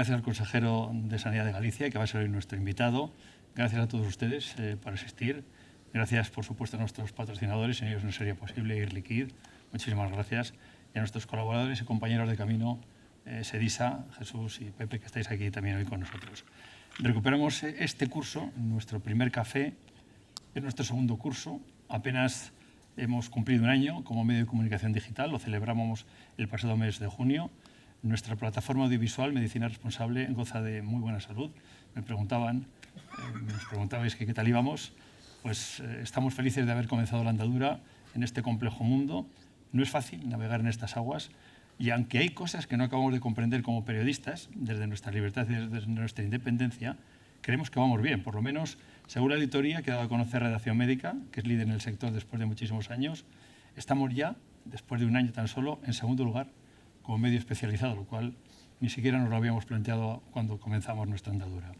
Gracias al consejero de Sanidad de Galicia, que va a ser hoy nuestro invitado. Gracias a todos ustedes por asistir. Gracias, por supuesto, a nuestros patrocinadores. Sin ellos no sería posible Air Liquide. Muchísimas gracias. Y a nuestros colaboradores y compañeros de camino, Sedisa, Jesús y Pepe, que estáis aquí también hoy con nosotros. Recuperamos este curso, nuestro primer café, es nuestro segundo curso. Apenas hemos cumplido un año como medio de comunicación digital, lo celebramos el pasado mes de junio. Nuestra plataforma audiovisual, Medicina Responsable, goza de muy buena salud. Nos preguntabais que qué tal íbamos. Pues estamos felices de haber comenzado la andadura en este complejo mundo. No es fácil navegar en estas aguas y aunque hay cosas que no acabamos de comprender como periodistas, desde nuestra libertad y desde nuestra independencia, creemos que vamos bien. Por lo menos, según la auditoría que ha dado a conocer Redacción Médica, que es líder en el sector después de muchísimos años, estamos ya, después de un año tan solo, en segundo lugar como medio especializado, lo cual ni siquiera nos lo habíamos planteado cuando comenzamos nuestra andadura.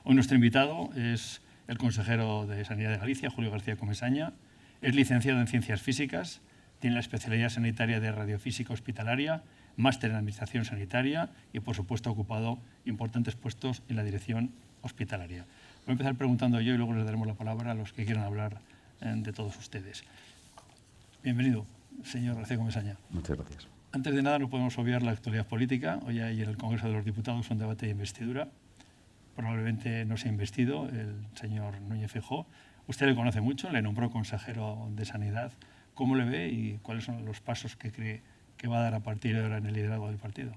Hoy nuestro invitado es el consejero de Sanidad de Galicia, Julio García Comesaña. Es licenciado en Ciencias Físicas, tiene la especialidad sanitaria de Radiofísica Hospitalaria, máster en Administración Sanitaria y, por supuesto, ha ocupado importantes puestos en la dirección hospitalaria. Voy a empezar preguntando yo y luego les daremos la palabra a los que quieran hablar de todos ustedes. Bienvenido, señor García Comesaña. Muchas gracias. Antes de nada, no podemos obviar la actualidad política. Hoy hay en el Congreso de los Diputados un debate de investidura. Probablemente no se ha investido el señor Núñez Feijóo. Usted le conoce mucho, le nombró consejero de Sanidad. ¿Cómo le ve y cuáles son los pasos que cree que va a dar a partir de ahora en el liderazgo del partido?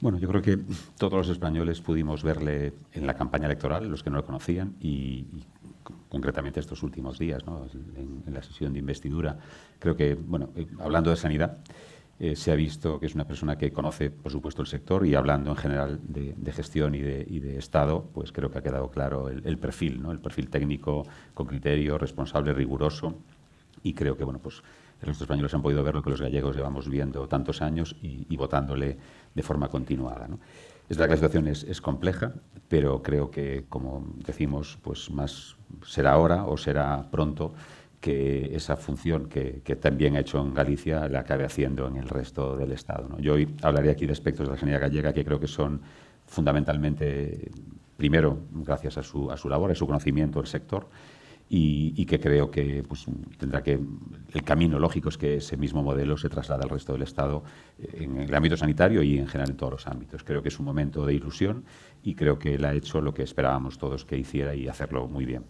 Bueno, yo creo que todos los españoles pudimos verle en la campaña electoral, los que no lo conocían, y concretamente estos últimos días, ¿no? en la sesión de investidura. Creo que, bueno, hablando de sanidad, se ha visto que es una persona que conoce, por supuesto, el sector y hablando en general de gestión y de Estado, pues creo que ha quedado claro el perfil, ¿no? El perfil técnico con criterio, responsable, riguroso. Y creo que, bueno, pues los españoles han podido ver lo que los gallegos llevamos viendo tantos años y votándole de forma continuada, ¿no? Es verdad que la situación es compleja, pero creo que, como decimos, pues más será ahora o será pronto que esa función que también ha hecho en Galicia la acabe haciendo en el resto del Estado, ¿no? Yo hoy hablaré aquí de aspectos de la sanidad gallega que creo que son fundamentalmente, primero, gracias a su labor, a su conocimiento del sector, y que creo que pues, tendrá que el camino lógico es que ese mismo modelo se traslade al resto del Estado en el ámbito sanitario y en general en todos los ámbitos. Creo que es un momento de ilusión y creo que él ha hecho lo que esperábamos todos que hiciera y hacerlo muy bien.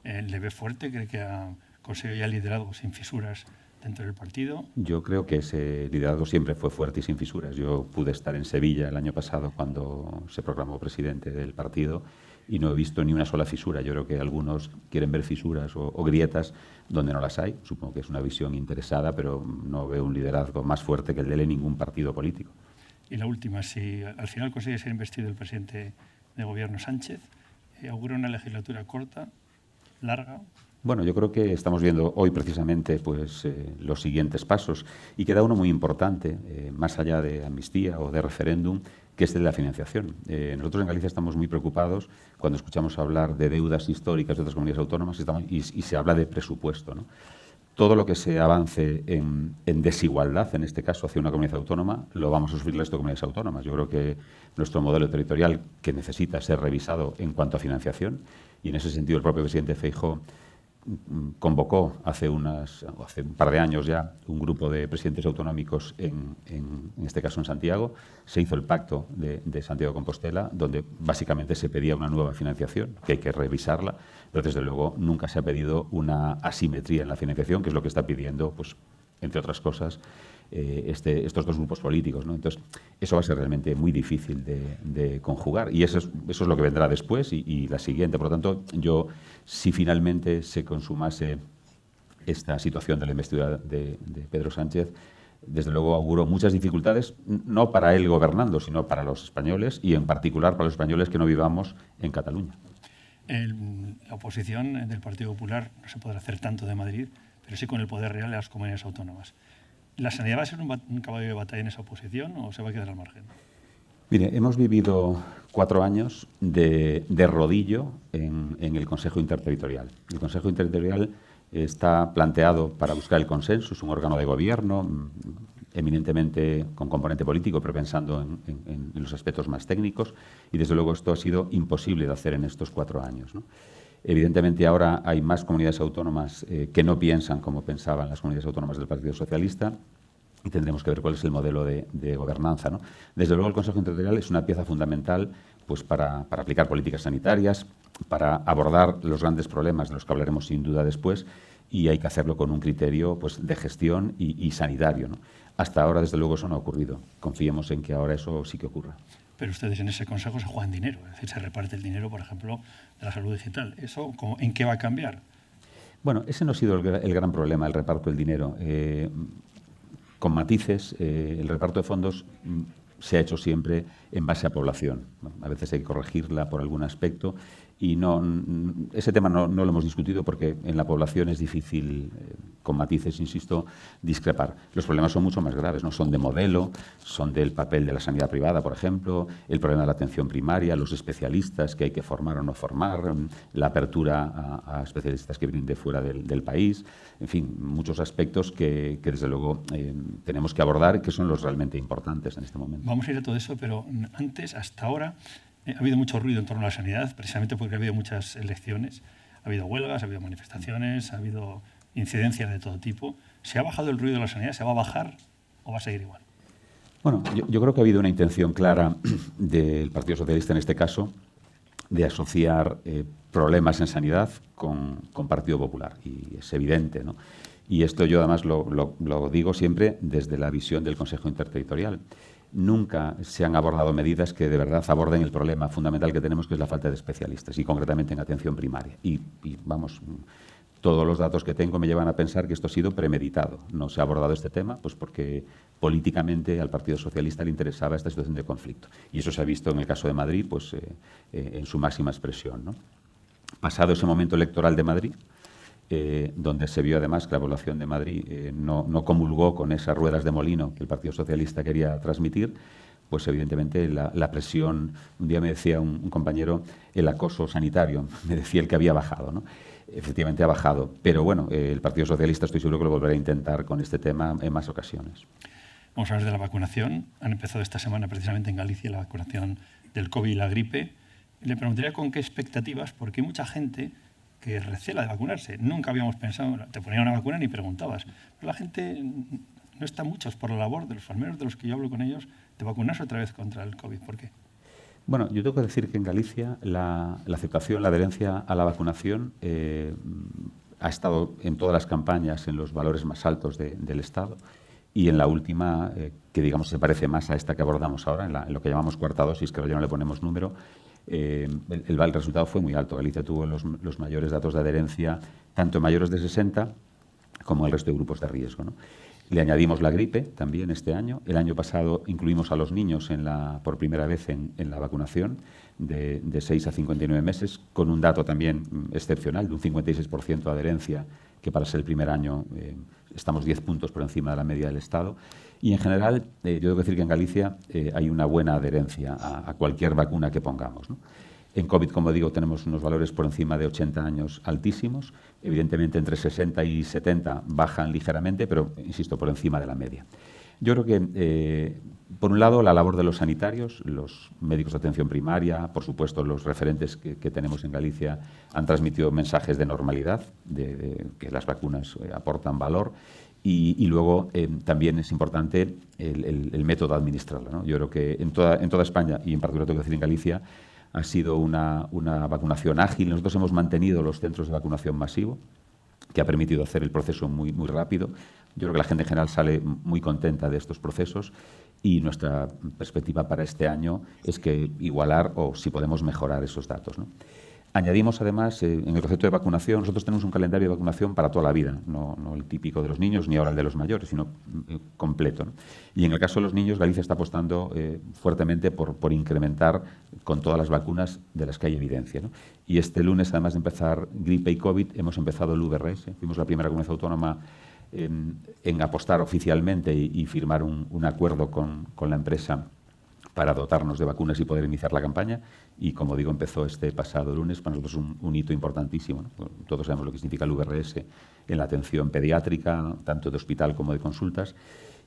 ¿Le ve fuerte? ¿Cree que ha conseguido ya liderazgo sin fisuras dentro del partido? Yo creo que ese liderazgo siempre fue fuerte y sin fisuras. Yo pude estar en Sevilla el año pasado cuando se proclamó presidente del partido y no he visto ni una sola fisura. Yo creo que algunos quieren ver fisuras o grietas donde no las hay. Supongo que es una visión interesada, pero no veo un liderazgo más fuerte que el de él en ningún partido político. Y la última, si al final consigue ser investido el presidente de gobierno Sánchez, ¿augura una legislatura corta, larga? Bueno, yo creo que estamos viendo hoy precisamente pues, los siguientes pasos y queda uno muy importante, más allá de amnistía o de referéndum, que es el de la financiación. Nosotros en Galicia estamos muy preocupados cuando escuchamos hablar de deudas históricas de otras comunidades autónomas y se habla de presupuesto, ¿no? Todo lo que se avance en desigualdad, en este caso, hacia una comunidad autónoma, lo vamos a sufrir las comunidades autónomas. Yo creo que nuestro modelo territorial, que necesita ser revisado en cuanto a financiación, y en ese sentido el propio presidente Feijóo convocó hace un par de años ya un grupo de presidentes autonómicos en este caso en Santiago. Se hizo el pacto de Santiago de Compostela, donde básicamente se pedía una nueva financiación, que hay que revisarla, pero desde luego nunca se ha pedido una asimetría en la financiación, que es lo que está pidiendo, pues, entre otras cosas, estos dos grupos políticos, ¿no? Entonces, eso va a ser realmente muy difícil de conjugar y eso es lo que vendrá después y la siguiente. Por lo tanto, yo, si finalmente se consumase esta situación de la investidura de Pedro Sánchez, desde luego auguro muchas dificultades, no para él gobernando, sino para los españoles y en particular para los españoles que no vivamos en Cataluña. La oposición del Partido Popular no se podrá hacer tanto de Madrid, pero sí con el poder real de las comunidades autónomas. ¿La sanidad va a ser un caballo de batalla en esa oposición o se va a quedar al margen? Mire, hemos vivido 4 años de rodillo en el Consejo Interterritorial. El Consejo Interterritorial está planteado para buscar el consenso, es un órgano de gobierno eminentemente con componente político, pero pensando en los aspectos más técnicos, y desde luego esto ha sido imposible de hacer en estos 4 años, ¿no? Evidentemente ahora hay más comunidades autónomas que no piensan como pensaban las comunidades autónomas del Partido Socialista, y tendremos que ver cuál es el modelo de gobernanza, ¿no? Desde luego el Consejo Interterritorial es una pieza fundamental pues, para aplicar políticas sanitarias, para abordar los grandes problemas de los que hablaremos sin duda después, y hay que hacerlo con un criterio pues, de gestión y sanitario, ¿no? Hasta ahora, desde luego, eso no ha ocurrido. Confiemos en que ahora eso sí que ocurra. Pero ustedes en ese consejo se juegan dinero, es decir, se reparte el dinero, por ejemplo, de la salud digital. ¿Eso en qué va a cambiar? Bueno, ese no ha sido el gran problema, el reparto del dinero. Con matices, el reparto de fondos se ha hecho siempre en base a población. A veces hay que corregirla por algún aspecto y ese tema no lo hemos discutido porque en la población es difícil, con matices, insisto, discrepar. Los problemas son mucho más graves, ¿no? Son de modelo, son del papel de la sanidad privada, por ejemplo, el problema de la atención primaria, los especialistas que hay que formar o no formar, la apertura a especialistas que vienen de fuera del país, en fin, muchos aspectos que desde luego tenemos que abordar y que son los realmente importantes en este momento. Vamos a ir a todo eso, pero antes, hasta ahora, ha habido mucho ruido en torno a la sanidad, precisamente porque ha habido muchas elecciones, ha habido huelgas, ha habido manifestaciones, ha habido incidencias de todo tipo. ¿Se ha bajado el ruido de la sanidad? ¿Se va a bajar o va a seguir igual? Bueno, yo creo que ha habido una intención clara del Partido Socialista en este caso de asociar problemas en sanidad con Partido Popular, y es evidente, ¿no? Y esto yo además lo digo siempre desde la visión del Consejo Interterritorial. Nunca se han abordado medidas que de verdad aborden el problema fundamental que tenemos, que es la falta de especialistas, y concretamente en atención primaria. Y vamos, todos los datos que tengo me llevan a pensar que esto ha sido premeditado. No se ha abordado este tema pues porque políticamente al Partido Socialista le interesaba esta situación de conflicto. Y eso se ha visto en el caso de Madrid pues, en su máxima expresión, ¿no? Pasado ese momento electoral de Madrid, donde se vio además que la población de Madrid no comulgó con esas ruedas de molino que el Partido Socialista quería transmitir, pues evidentemente la presión, un día me decía un compañero, el acoso sanitario, me decía el que había bajado, ¿no? Efectivamente ha bajado, pero bueno, el Partido Socialista estoy seguro que lo volverá a intentar con este tema en más ocasiones. Vamos a hablar de la vacunación. Han empezado esta semana precisamente en Galicia la vacunación del COVID y la gripe. Le preguntaría con qué expectativas, porque hay mucha gente que recela de vacunarse. Nunca habíamos pensado, te ponían una vacuna ni preguntabas. Pero la gente no está muchos por la labor de los, al menos de los que yo hablo con ellos, de vacunarse otra vez contra el COVID. ¿Por qué? Bueno, yo tengo que decir que en Galicia la aceptación, la adherencia a la vacunación ha estado en todas las campañas en los valores más altos del Estado, y en la última, que digamos se parece más a esta que abordamos ahora, en lo que llamamos cuarta dosis, que ya no le ponemos número, el resultado fue muy alto. Galicia tuvo los mayores datos de adherencia, tanto en mayores de 60 como en el resto de grupos de riesgo, ¿no? Le añadimos la gripe también este año. El año pasado incluimos a los niños por primera vez en la vacunación de 6 a 59 meses, con un dato también excepcional de un 56% de adherencia, que para ser el primer año estamos 10 puntos por encima de la media del Estado. Y en general, yo debo decir que en Galicia hay una buena adherencia a cualquier vacuna que pongamos, ¿no? En COVID, como digo, tenemos unos valores por encima de 80 años altísimos. Evidentemente, entre 60 y 70 bajan ligeramente, pero, insisto, por encima de la media. Yo creo que, por un lado, la labor de los sanitarios, los médicos de atención primaria, por supuesto, los referentes que tenemos en Galicia han transmitido mensajes de normalidad, de que las vacunas aportan valor. Y luego también es importante el método de administrarla, ¿no? Yo creo que en toda España, y en particular tengo que decir en Galicia, ha sido una vacunación ágil. Nosotros hemos mantenido los centros de vacunación masivo, que ha permitido hacer el proceso muy, muy rápido. Yo creo que la gente en general sale muy contenta de estos procesos, y nuestra perspectiva para este año es que igualar o si podemos mejorar esos datos, ¿no? Añadimos además, en el concepto de vacunación, nosotros tenemos un calendario de vacunación para toda la vida, no el típico de los niños ni ahora el de los mayores, sino completo, ¿no? Y en el caso de los niños, Galicia está apostando fuertemente por incrementar con todas las vacunas de las que hay evidencia, ¿no? Y este lunes, además de empezar gripe y COVID, hemos empezado el VRS. Fuimos la primera comunidad autónoma en apostar oficialmente y firmar un acuerdo con la empresa para dotarnos de vacunas y poder iniciar la campaña. Y, como digo, empezó este pasado lunes. Para nosotros un hito importantísimo, ¿no? Todos sabemos lo que significa el VRS en la atención pediátrica, tanto de hospital como de consultas.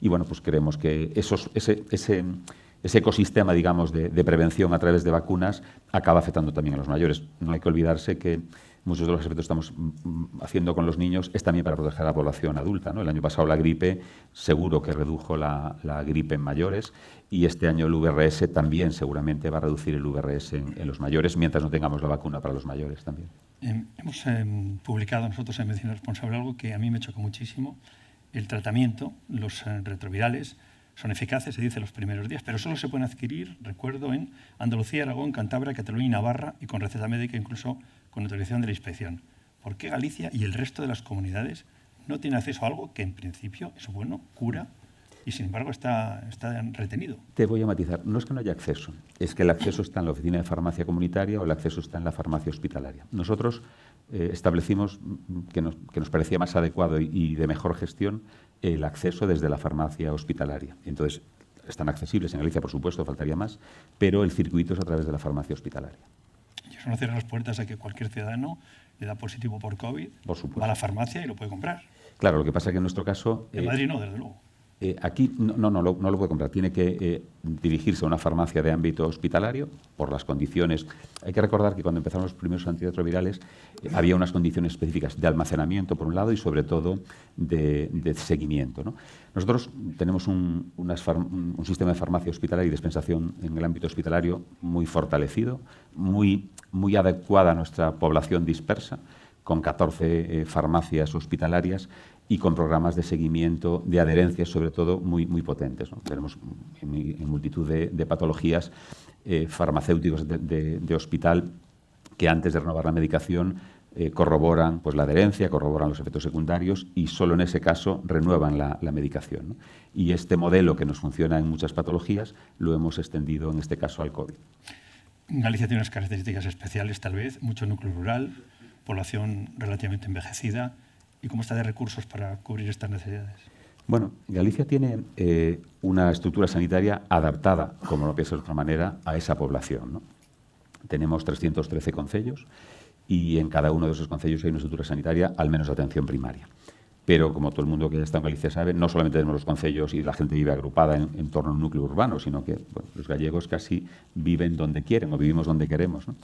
Y bueno, pues creemos que ese ecosistema, digamos, de prevención a través de vacunas acaba afectando también a los mayores. No hay que olvidarse que muchos de los aspectos que estamos haciendo con los niños es también para proteger a la población adulta, ¿no? El año pasado la gripe seguro que redujo la gripe en mayores, y este año el VRS también seguramente va a reducir el VRS en los mayores, mientras no tengamos la vacuna para los mayores también. Hemos publicado nosotros en Medicina Responsable algo que a mí me choca muchísimo. El tratamiento, los retrovirales, son eficaces, se dice, los primeros días, pero solo se pueden adquirir, recuerdo, en Andalucía, Aragón, Cantabria, Cataluña y Navarra, y con receta médica, incluso con autorización de la inspección. ¿Por qué Galicia y el resto de las comunidades no tienen acceso a algo que, en principio, es bueno, cura, y sin embargo está retenido? Te voy a matizar. No es que no haya acceso, es que el acceso está en la oficina de farmacia comunitaria o el acceso está en la farmacia hospitalaria. Nosotros establecimos que nos parecía más adecuado y de mejor gestión el acceso desde la farmacia hospitalaria. Entonces, están accesibles en Galicia, por supuesto, faltaría más, pero el circuito es a través de la farmacia hospitalaria. Y eso no cierra las puertas a que cualquier ciudadano le da positivo por COVID, por supuesto, va a la farmacia y lo puede comprar. Claro, lo que pasa es que en nuestro caso... En Madrid no, desde luego. Aquí no lo puede comprar, tiene que dirigirse a una farmacia de ámbito hospitalario por las condiciones. Hay que recordar que cuando empezaron los primeros antirretrovirales había unas condiciones específicas de almacenamiento, por un lado, y sobre todo de seguimiento, ¿no? Nosotros tenemos un sistema de farmacia hospitalaria y dispensación en el ámbito hospitalario muy fortalecido, muy adecuada a nuestra población dispersa, con 14 farmacias hospitalarias y con programas de seguimiento, de adherencias, sobre todo, muy potentes, ¿no? Tenemos en multitud de patologías farmacéuticos de hospital que antes de renovar la medicación corroboran pues, la adherencia, corroboran los efectos secundarios y solo en ese caso renuevan la medicación, ¿no? Y este modelo que nos funciona en muchas patologías lo hemos extendido en este caso al COVID. Galicia tiene unas características especiales, tal vez, mucho núcleo rural, población relativamente envejecida. ¿Y cómo está de recursos para cubrir estas necesidades? Bueno, Galicia tiene una estructura sanitaria adaptada, como no puede ser de otra manera, a esa población, ¿no? Tenemos 313 concellos y en cada uno de esos concellos hay una estructura sanitaria, al menos de atención primaria. Pero, como todo el mundo que está en Galicia sabe, no solamente tenemos los concellos y la gente vive agrupada en torno a un núcleo urbano, sino que bueno, los gallegos casi viven donde quieren o vivimos donde queremos, ¿no?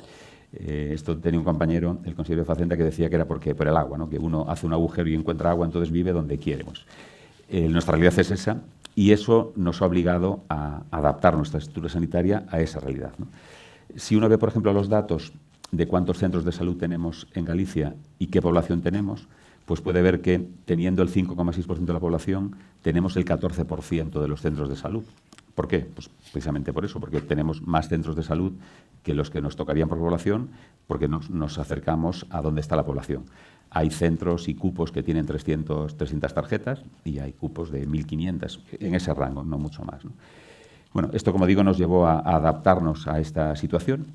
Esto tenía un compañero, el consejero de Facenda, que decía que era por el agua, ¿no? Que uno hace un agujero y encuentra agua, entonces vive donde quiere. Nuestra realidad es esa y eso nos ha obligado a adaptar nuestra estructura sanitaria a esa realidad, ¿no? Si uno ve, por ejemplo, los datos de cuántos centros de salud tenemos en Galicia y qué población tenemos, pues puede ver que teniendo el 5,6% de la población, tenemos el 14% de los centros de salud. ¿Por qué? Pues precisamente por eso, porque tenemos más centros de salud que los que nos tocarían por población, porque nos acercamos a donde está la población. Hay centros y cupos que tienen 300 tarjetas y hay cupos de 1.500, en ese rango, no mucho más, ¿no? Bueno, esto, como digo, nos llevó a adaptarnos a esta situación.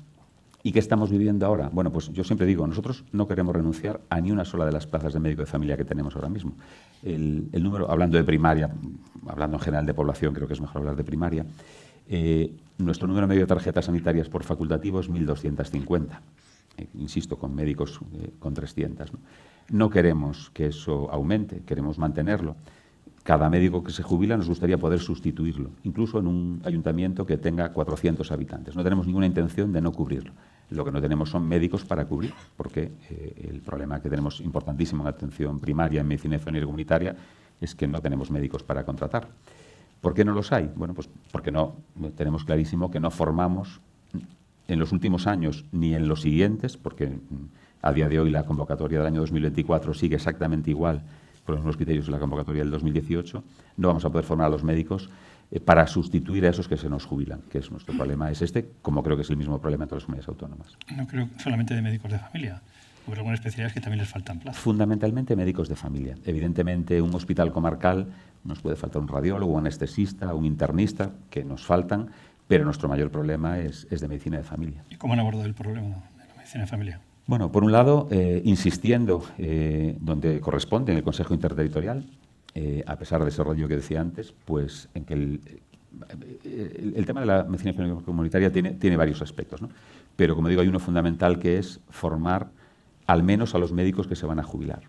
¿Y qué estamos viviendo ahora? Bueno, pues yo siempre digo, nosotros no queremos renunciar a ni una sola de las plazas de médico de familia que tenemos ahora mismo. El número, hablando de primaria, hablando en general de población, creo que es mejor hablar de primaria, nuestro número medio de tarjetas sanitarias por facultativo es 1.250. Insisto, con médicos con 300, ¿no? No queremos que eso aumente, queremos mantenerlo. Cada médico que se jubila nos gustaría poder sustituirlo, incluso en un ayuntamiento que tenga 400 habitantes. No tenemos ninguna intención de no cubrirlo. Lo que no tenemos son médicos para cubrir, porque el problema que tenemos importantísimo en atención primaria, en medicina familiar comunitaria, es que no tenemos médicos para contratar. ¿Por qué no los hay? Bueno, pues porque no tenemos clarísimo que no formamos en los últimos años ni en los siguientes, porque a día de hoy la convocatoria del año 2024 sigue exactamente igual por los mismos criterios de la convocatoria del 2018, no vamos a poder formar a los médicos para sustituir a esos que se nos jubilan, que es nuestro problema, es este, como creo que es el mismo problema en todas las comunidades autónomas. No creo solamente de médicos de familia, porque algunas especialidades que también les faltan plazas. Fundamentalmente médicos de familia. Evidentemente, un hospital comarcal nos puede faltar un radiólogo, un anestesista, un internista, que nos faltan, pero nuestro mayor problema es de medicina de familia. ¿Y cómo han abordado el problema de la medicina de familia? Bueno, por un lado, insistiendo donde corresponde, en el Consejo Interterritorial, a pesar de ese rollo que decía antes, pues en que el tema de la medicina comunitaria tiene varios aspectos, ¿no? Pero, como digo, hay uno fundamental que es formar al menos a los médicos que se van a jubilar.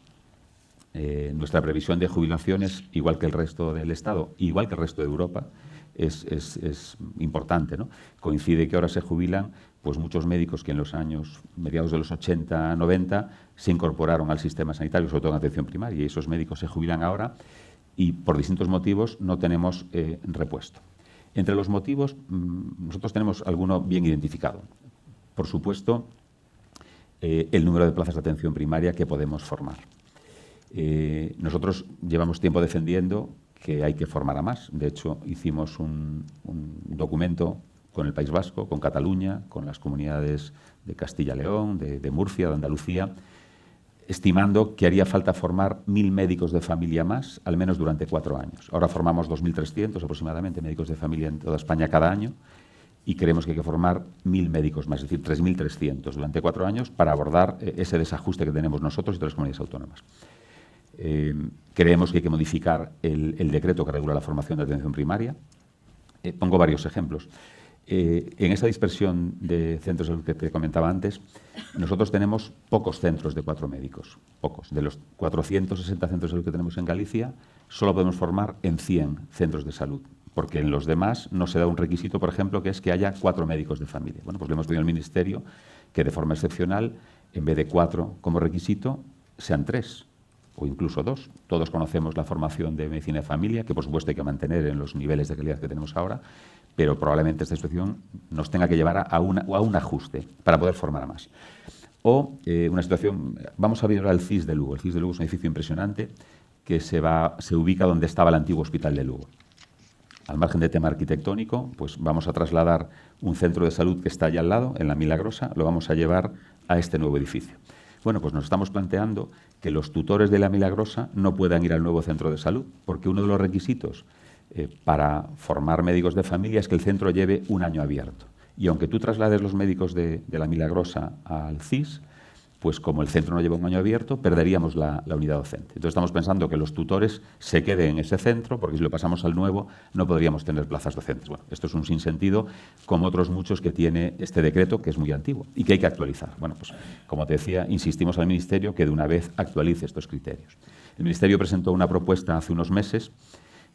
Nuestra previsión de jubilaciones, igual que el resto del Estado, igual que el resto de Europa, es importante, ¿no? Coincide que ahora se jubilan pues muchos médicos que en los años mediados de los 80, 90 se incorporaron al sistema sanitario, sobre todo en atención primaria, y esos médicos se jubilan ahora y por distintos motivos no tenemos repuesto. Entre los motivos, nosotros tenemos alguno bien identificado. Por supuesto, el número de plazas de atención primaria que podemos formar. Nosotros llevamos tiempo defendiendo que hay que formar a más. De hecho, hicimos un documento con el País Vasco, con Cataluña, con las comunidades de Castilla y León, de Murcia, de Andalucía, estimando que haría falta formar 1.000 médicos de familia más, al menos durante 4 años. Ahora formamos 2.300 aproximadamente médicos de familia en toda España cada año y creemos que hay que formar 1.000 médicos más, es decir, 3.300 durante 4 años para abordar ese desajuste que tenemos nosotros y otras comunidades autónomas. Creemos que hay que modificar el decreto que regula la formación de atención primaria. Pongo varios ejemplos. En esa dispersión de centros de salud que te comentaba antes, nosotros tenemos pocos centros de 4 médicos, pocos. De los 460 centros de salud que tenemos en Galicia, solo podemos formar en 100 centros de salud, porque en los demás no se da un requisito, por ejemplo, que es que haya 4 médicos de familia. Bueno, pues le hemos pedido al Ministerio que de forma excepcional, en vez de 4 como requisito, sean 3 o incluso 2. Todos conocemos la formación de medicina de familia, que por supuesto hay que mantener en los niveles de calidad que tenemos ahora, pero probablemente esta situación nos tenga que llevar a un ajuste para poder formar a más. O una situación, vamos a ver ahora el CIS de Lugo. El CIS de Lugo es un edificio impresionante que se ubica donde estaba el antiguo hospital de Lugo. Al margen de tema arquitectónico, pues vamos a trasladar un centro de salud que está allá al lado, en la Milagrosa, lo vamos a llevar a este nuevo edificio. Bueno, pues nos estamos planteando que los tutores de la Milagrosa no puedan ir al nuevo centro de salud, porque uno de los requisitos para formar médicos de familia es que el centro lleve 1 año abierto. Y aunque tú traslades los médicos de la Milagrosa al CIS, pues como el centro no lleva 1 año abierto, perderíamos la unidad docente. Entonces estamos pensando que los tutores se queden en ese centro, porque si lo pasamos al nuevo no podríamos tener plazas docentes. Bueno, esto es un sinsentido, como otros muchos que tiene este decreto, que es muy antiguo y que hay que actualizar. Bueno, pues como te decía, insistimos al Ministerio que de una vez actualice estos criterios. El Ministerio presentó una propuesta hace unos meses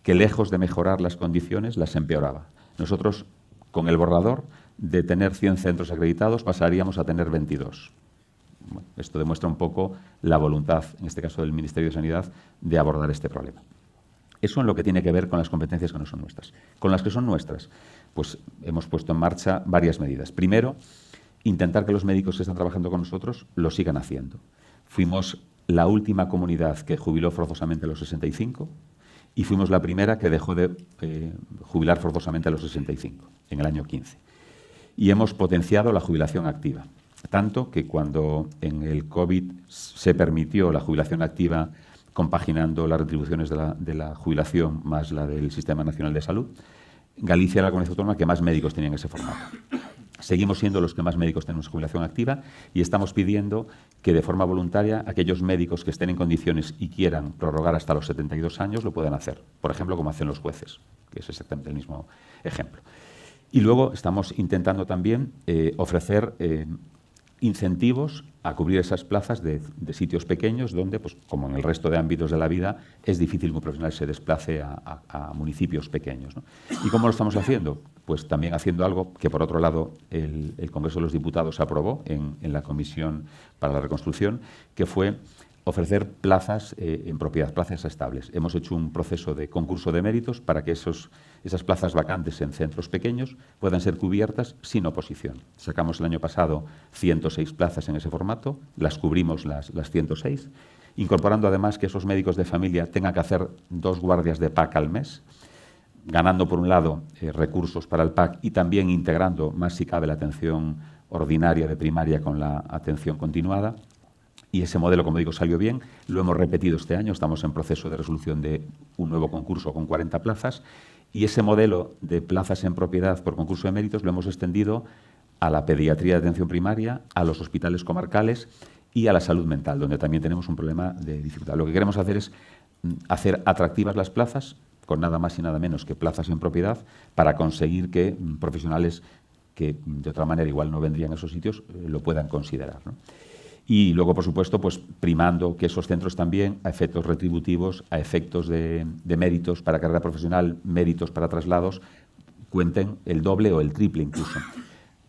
que, lejos de mejorar las condiciones, las empeoraba. Nosotros, con el borrador, de tener 100 centros acreditados, pasaríamos a tener 22. Bueno, esto demuestra un poco la voluntad, en este caso del Ministerio de Sanidad, de abordar este problema. Eso en lo que tiene que ver con las competencias que no son nuestras. Con las que son nuestras, pues hemos puesto en marcha varias medidas. Primero, intentar que los médicos que están trabajando con nosotros lo sigan haciendo. Fuimos la última comunidad que jubiló forzosamente a los 65 y fuimos la primera que dejó de jubilar forzosamente a los 65, en el año 15. Y hemos potenciado la jubilación activa. Tanto que cuando en el COVID se permitió la jubilación activa compaginando las retribuciones de la jubilación más la del Sistema Nacional de Salud, Galicia era la comunidad autónoma que más médicos tenían ese formato. Seguimos siendo los que más médicos tenemos jubilación activa y estamos pidiendo que de forma voluntaria aquellos médicos que estén en condiciones y quieran prorrogar hasta los 72 años lo puedan hacer. Por ejemplo, como hacen los jueces, que es exactamente el mismo ejemplo. Y luego estamos intentando también ofrecer incentivos a cubrir esas plazas de sitios pequeños donde, pues, como en el resto de ámbitos de la vida, es difícil que un profesional se desplace a municipios pequeños, ¿no? ¿Y cómo lo estamos haciendo? Pues también haciendo algo que, por otro lado, el Congreso de los Diputados aprobó en la Comisión para la Reconstrucción, que fue ofrecer plazas en propiedad, plazas estables. Hemos hecho un proceso de concurso de méritos para que esas plazas vacantes en centros pequeños puedan ser cubiertas sin oposición. Sacamos el año pasado 106 plazas en ese formato, las cubrimos las 106, incorporando además que esos médicos de familia tengan que hacer 2 guardias de PAC al mes, ganando por un lado recursos para el PAC y también integrando más si cabe la atención ordinaria de primaria con la atención continuada. Y ese modelo, como digo, salió bien. Lo hemos repetido este año. Estamos en proceso de resolución de un nuevo concurso con 40 plazas. Y ese modelo de plazas en propiedad por concurso de méritos lo hemos extendido a la pediatría de atención primaria, a los hospitales comarcales y a la salud mental, donde también tenemos un problema de dificultad. Lo que queremos hacer es hacer atractivas las plazas, con nada más y nada menos que plazas en propiedad, para conseguir que profesionales que de otra manera igual no vendrían a esos sitios lo puedan considerar, ¿no? Y luego, por supuesto, pues primando que esos centros también, a efectos retributivos, a efectos de méritos para carrera profesional, méritos para traslados, cuenten el doble o el triple incluso.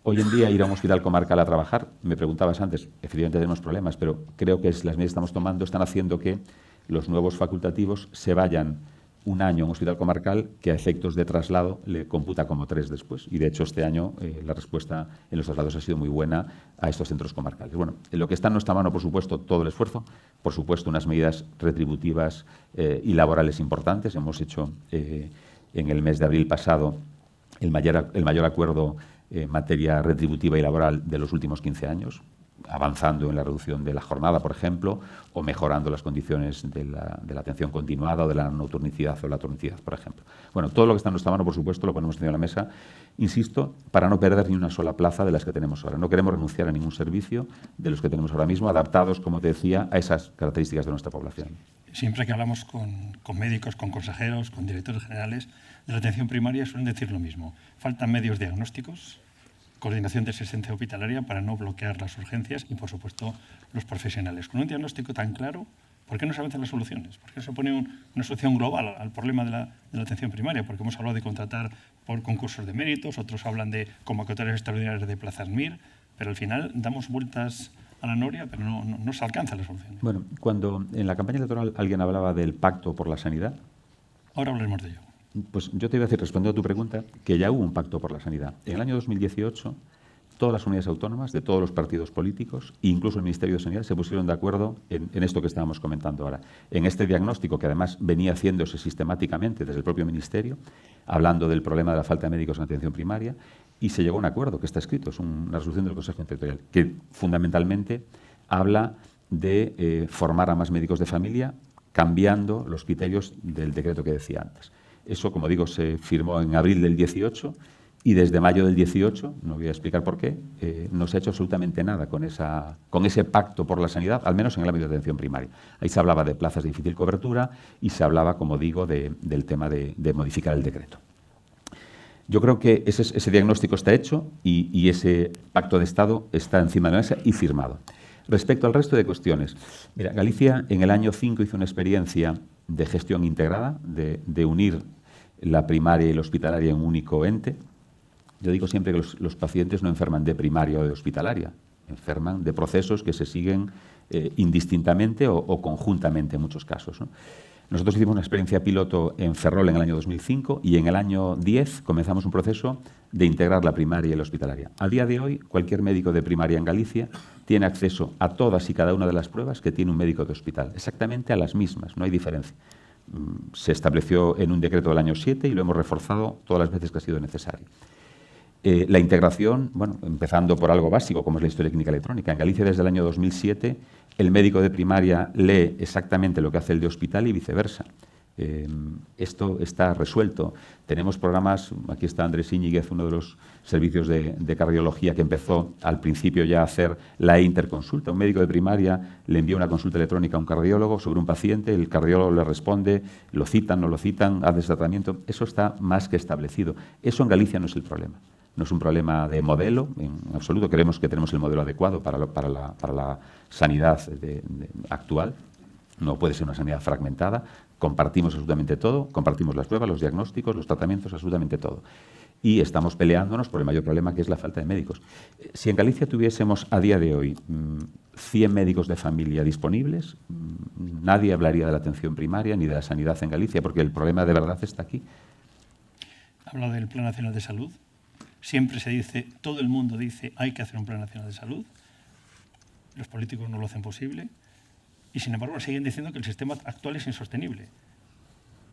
Hoy en día, ir a un hospital comarcal a trabajar, me preguntabas antes, efectivamente tenemos problemas, pero creo que las medidas que estamos tomando están haciendo que los nuevos facultativos se vayan un año a un hospital comarcal que a efectos de traslado le computa como 3 después. Y de hecho este año la respuesta en los traslados ha sido muy buena a estos centros comarcales. Bueno, en lo que está en nuestra mano, por supuesto, todo el esfuerzo, por supuesto unas medidas retributivas y laborales importantes. Hemos hecho en el mes de abril pasado el mayor acuerdo en materia retributiva y laboral de los últimos 15 años, avanzando en la reducción de la jornada, por ejemplo, o mejorando las condiciones de la atención continuada o de la nocturnicidad o la turnicidad, por ejemplo. Bueno, todo lo que está en nuestra mano, por supuesto, lo ponemos encima de la mesa, insisto, para no perder ni una sola plaza de las que tenemos ahora. No queremos renunciar a ningún servicio de los que tenemos ahora mismo, adaptados, como te decía, a esas características de nuestra población. Siempre que hablamos con médicos, con consejeros, con directores generales de la atención primaria, suelen decir lo mismo. Faltan medios diagnósticos, coordinación de asistencia hospitalaria para no bloquear las urgencias y, por supuesto, los profesionales. Con un diagnóstico tan claro, ¿por qué no se avanzan las soluciones? ¿Por qué no se pone una solución global al problema de la atención primaria? Porque hemos hablado de contratar por concursos de méritos, otros hablan de convocatorias extraordinarias de plazas MIR, pero al final damos vueltas a la noria, pero no se alcanza la solución. Bueno, cuando en la campaña electoral alguien hablaba del pacto por la sanidad... Ahora hablaremos de ello. Pues yo te iba a decir, respondiendo a tu pregunta, que ya hubo un pacto por la sanidad. En el año 2018, todas las unidades autónomas de todos los partidos políticos, incluso el Ministerio de Sanidad, se pusieron de acuerdo en esto que estábamos comentando ahora. En este diagnóstico, que además venía haciéndose sistemáticamente desde el propio Ministerio, hablando del problema de la falta de médicos en atención primaria, y se llegó a un acuerdo que está escrito, es una resolución del Consejo Interterritorial, que fundamentalmente habla de formar a más médicos de familia, cambiando los criterios del decreto que decía antes. Eso, como digo, se firmó en abril del 18 y desde mayo del 18, no voy a explicar por qué, no se ha hecho absolutamente nada con ese pacto por la sanidad, al menos en el ámbito de atención primaria. Ahí se hablaba de plazas de difícil cobertura y se hablaba, como digo, del tema de modificar el decreto. Yo creo que ese diagnóstico está hecho y ese pacto de Estado está encima de la mesa y firmado. Respecto al resto de cuestiones, mira, Galicia en el año 5 hizo una experiencia de gestión integrada, de unir la primaria y la hospitalaria en un único ente. Yo digo siempre que los pacientes no enferman de primaria o de hospitalaria, enferman de procesos que se siguen indistintamente o conjuntamente en muchos casos, ¿no? Nosotros hicimos una experiencia piloto en Ferrol en el año 2005 y en el año 10 comenzamos un proceso de integrar la primaria y la hospitalaria. A día de hoy, cualquier médico de primaria en Galicia tiene acceso a todas y cada una de las pruebas que tiene un médico de hospital, exactamente a las mismas, no hay diferencia. Se estableció en un decreto del año 7 y lo hemos reforzado todas las veces que ha sido necesario. La integración, bueno, empezando por algo básico, como es la historia clínica electrónica. En Galicia, desde el año 2007, el médico de primaria lee exactamente lo que hace el de hospital y viceversa. Esto está resuelto. Tenemos programas, aquí está Andrés Íñiguez, uno de los servicios de cardiología que empezó al principio ya a hacer la interconsulta. Un médico de primaria le envía una consulta electrónica a un cardiólogo sobre un paciente, el cardiólogo le responde, lo citan, no lo citan, hace tratamiento. Eso está más que establecido. Eso en Galicia no es el problema. No es un problema de modelo, en absoluto. Creemos que tenemos el modelo adecuado para la sanidad actual. No puede ser una sanidad fragmentada. Compartimos absolutamente todo, compartimos las pruebas, los diagnósticos, los tratamientos, absolutamente todo. Y estamos peleándonos por el mayor problema, que es la falta de médicos. Si en Galicia tuviésemos a día de hoy 100 médicos de familia disponibles, nadie hablaría de la atención primaria ni de la sanidad en Galicia, porque el problema de verdad está aquí. Habla del Plan Nacional de Salud. Siempre se dice, todo el mundo dice, hay que hacer un Plan Nacional de Salud. Los políticos no lo hacen posible. Y, sin embargo, siguen diciendo que el sistema actual es insostenible.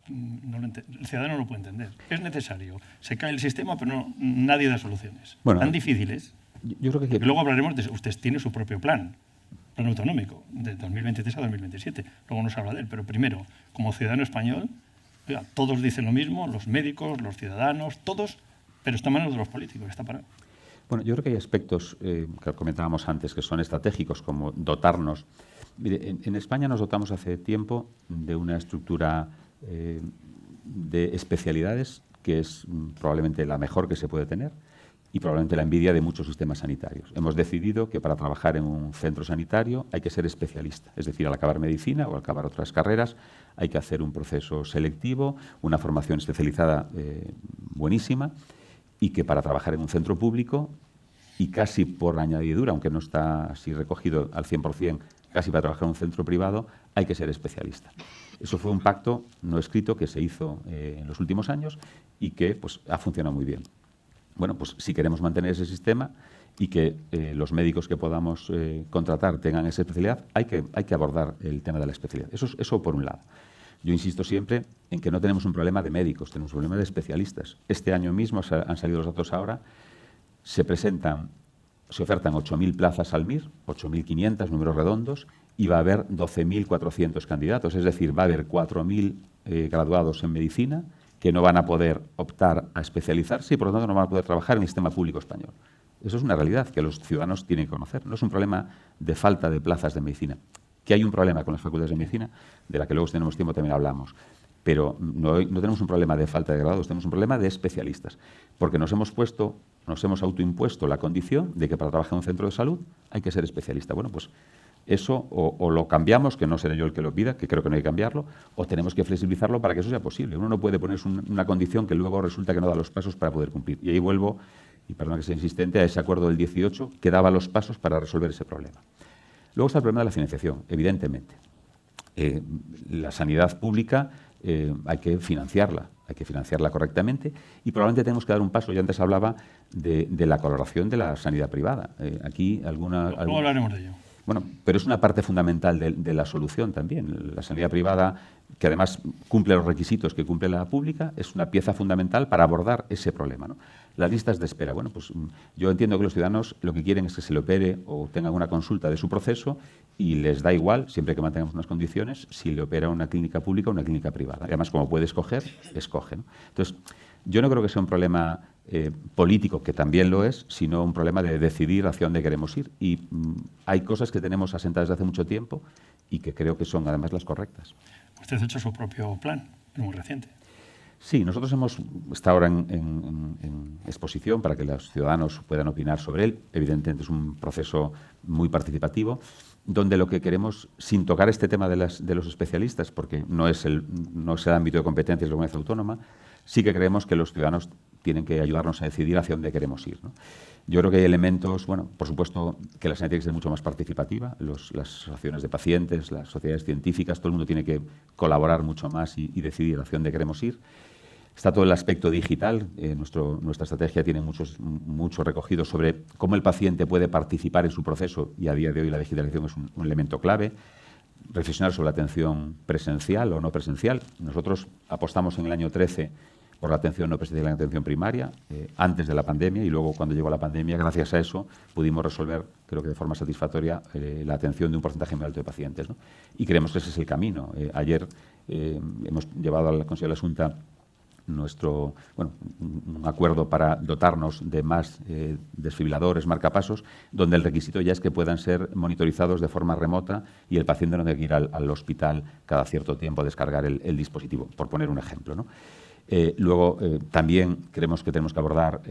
El ciudadano no lo puede entender. Es necesario. Se cae el sistema, pero nadie da soluciones. Bueno, tan difíciles. Yo creo que... Y luego hablaremos de... Usted tiene su propio plan autonómico, de 2023 a 2027. Luego nos habla de él. Pero primero, como ciudadano español, oiga, todos dicen lo mismo, los médicos, los ciudadanos, todos, pero está en manos de los políticos, está parado. Bueno, yo creo que hay aspectos que comentábamos antes que son estratégicos, como dotarnos. Mire, en España nos dotamos hace tiempo de una estructura de especialidades que es probablemente la mejor que se puede tener, y probablemente la envidia de muchos sistemas sanitarios. Hemos decidido que para trabajar en un centro sanitario hay que ser especialista, es decir, al acabar medicina o al acabar otras carreras hay que hacer un proceso selectivo, una formación especializada buenísima, y que para trabajar en un centro público, y casi por añadidura, aunque no está así recogido al 100%, casi para trabajar en un centro privado, hay que ser especialista. Eso fue un pacto no escrito que se hizo en los últimos años y que pues, ha funcionado muy bien. Bueno, pues si queremos mantener ese sistema y que los médicos que podamos contratar tengan esa especialidad, hay que abordar el tema de la especialidad. Eso por un lado. Yo insisto siempre en que no tenemos un problema de médicos, tenemos un problema de especialistas. Este año mismo, han salido los datos ahora, se ofertan 8.000 plazas al MIR, 8.500 números redondos, y va a haber 12.400 candidatos. Es decir, va a haber 4.000 graduados en medicina que no van a poder optar a especializarse y, por lo tanto, no van a poder trabajar en el sistema público español. Eso es una realidad que los ciudadanos tienen que conocer. No es un problema de falta de plazas de medicina. Que hay un problema con las facultades de medicina, de la que luego, si tenemos tiempo, también hablamos. Pero no tenemos un problema de falta de graduados, tenemos un problema de especialistas. Porque nos hemos autoimpuesto la condición de que para trabajar en un centro de salud hay que ser especialista. Bueno, pues eso o lo cambiamos, que no seré yo el que lo pida, que creo que no hay que cambiarlo, o tenemos que flexibilizarlo para que eso sea posible. Uno no puede ponerse una condición que luego resulta que no da los pasos para poder cumplir. Y ahí vuelvo, y perdona que sea insistente, a ese acuerdo del 18 que daba los pasos para resolver ese problema. Luego está el problema de la financiación, evidentemente. La sanidad pública hay que financiarla correctamente y probablemente tenemos que dar un paso. Yo antes hablaba de la colaboración de la sanidad privada. Luego hablaremos de ello. Bueno, pero es una parte fundamental de la solución también. La sanidad privada, que además cumple los requisitos que cumple la pública, es una pieza fundamental para abordar ese problema, ¿no? Las listas de espera. Bueno, pues yo entiendo que los ciudadanos lo que quieren es que se le opere o tengan una consulta de su proceso y les da igual, siempre que mantengamos unas condiciones, si le opera una clínica pública o una clínica privada. Y además, como puede escoger, escoge, ¿no? Entonces, yo no creo que sea un problema político, que también lo es, sino un problema de decidir hacia dónde queremos ir. Y hay cosas que tenemos asentadas desde hace mucho tiempo y que creo que son además las correctas. Usted ha hecho su propio plan, muy reciente. Sí, nosotros está ahora en exposición para que los ciudadanos puedan opinar sobre él. Evidentemente es un proceso muy participativo, donde lo que queremos, sin tocar este tema de los especialistas, porque no es el ámbito de competencias de la comunidad autónoma, sí que creemos que los ciudadanos tienen que ayudarnos a decidir hacia dónde queremos ir, ¿no? Yo creo que hay elementos, bueno, por supuesto que la sanidad tiene que ser mucho más participativa, las asociaciones de pacientes, las sociedades científicas, todo el mundo tiene que colaborar mucho más y decidir hacia dónde queremos ir. Está todo el aspecto digital. Nuestra estrategia tiene mucho recogido sobre cómo el paciente puede participar en su proceso y a día de hoy la digitalización es un elemento clave. Reflexionar sobre la atención presencial o no presencial. Nosotros apostamos en el año 13 por la atención no presencial en la atención primaria, antes de la pandemia, y luego cuando llegó la pandemia, gracias a eso, pudimos resolver, creo que de forma satisfactoria, la atención de un porcentaje muy alto de pacientes, ¿no? Y creemos que ese es el camino. Ayer hemos llevado al Consejo de la Junta un acuerdo para dotarnos de más desfibriladores, marcapasos, donde el requisito ya es que puedan ser monitorizados de forma remota y el paciente no tenga que ir al hospital cada cierto tiempo a descargar el dispositivo, por poner un ejemplo, ¿no? Luego, también creemos que tenemos que abordar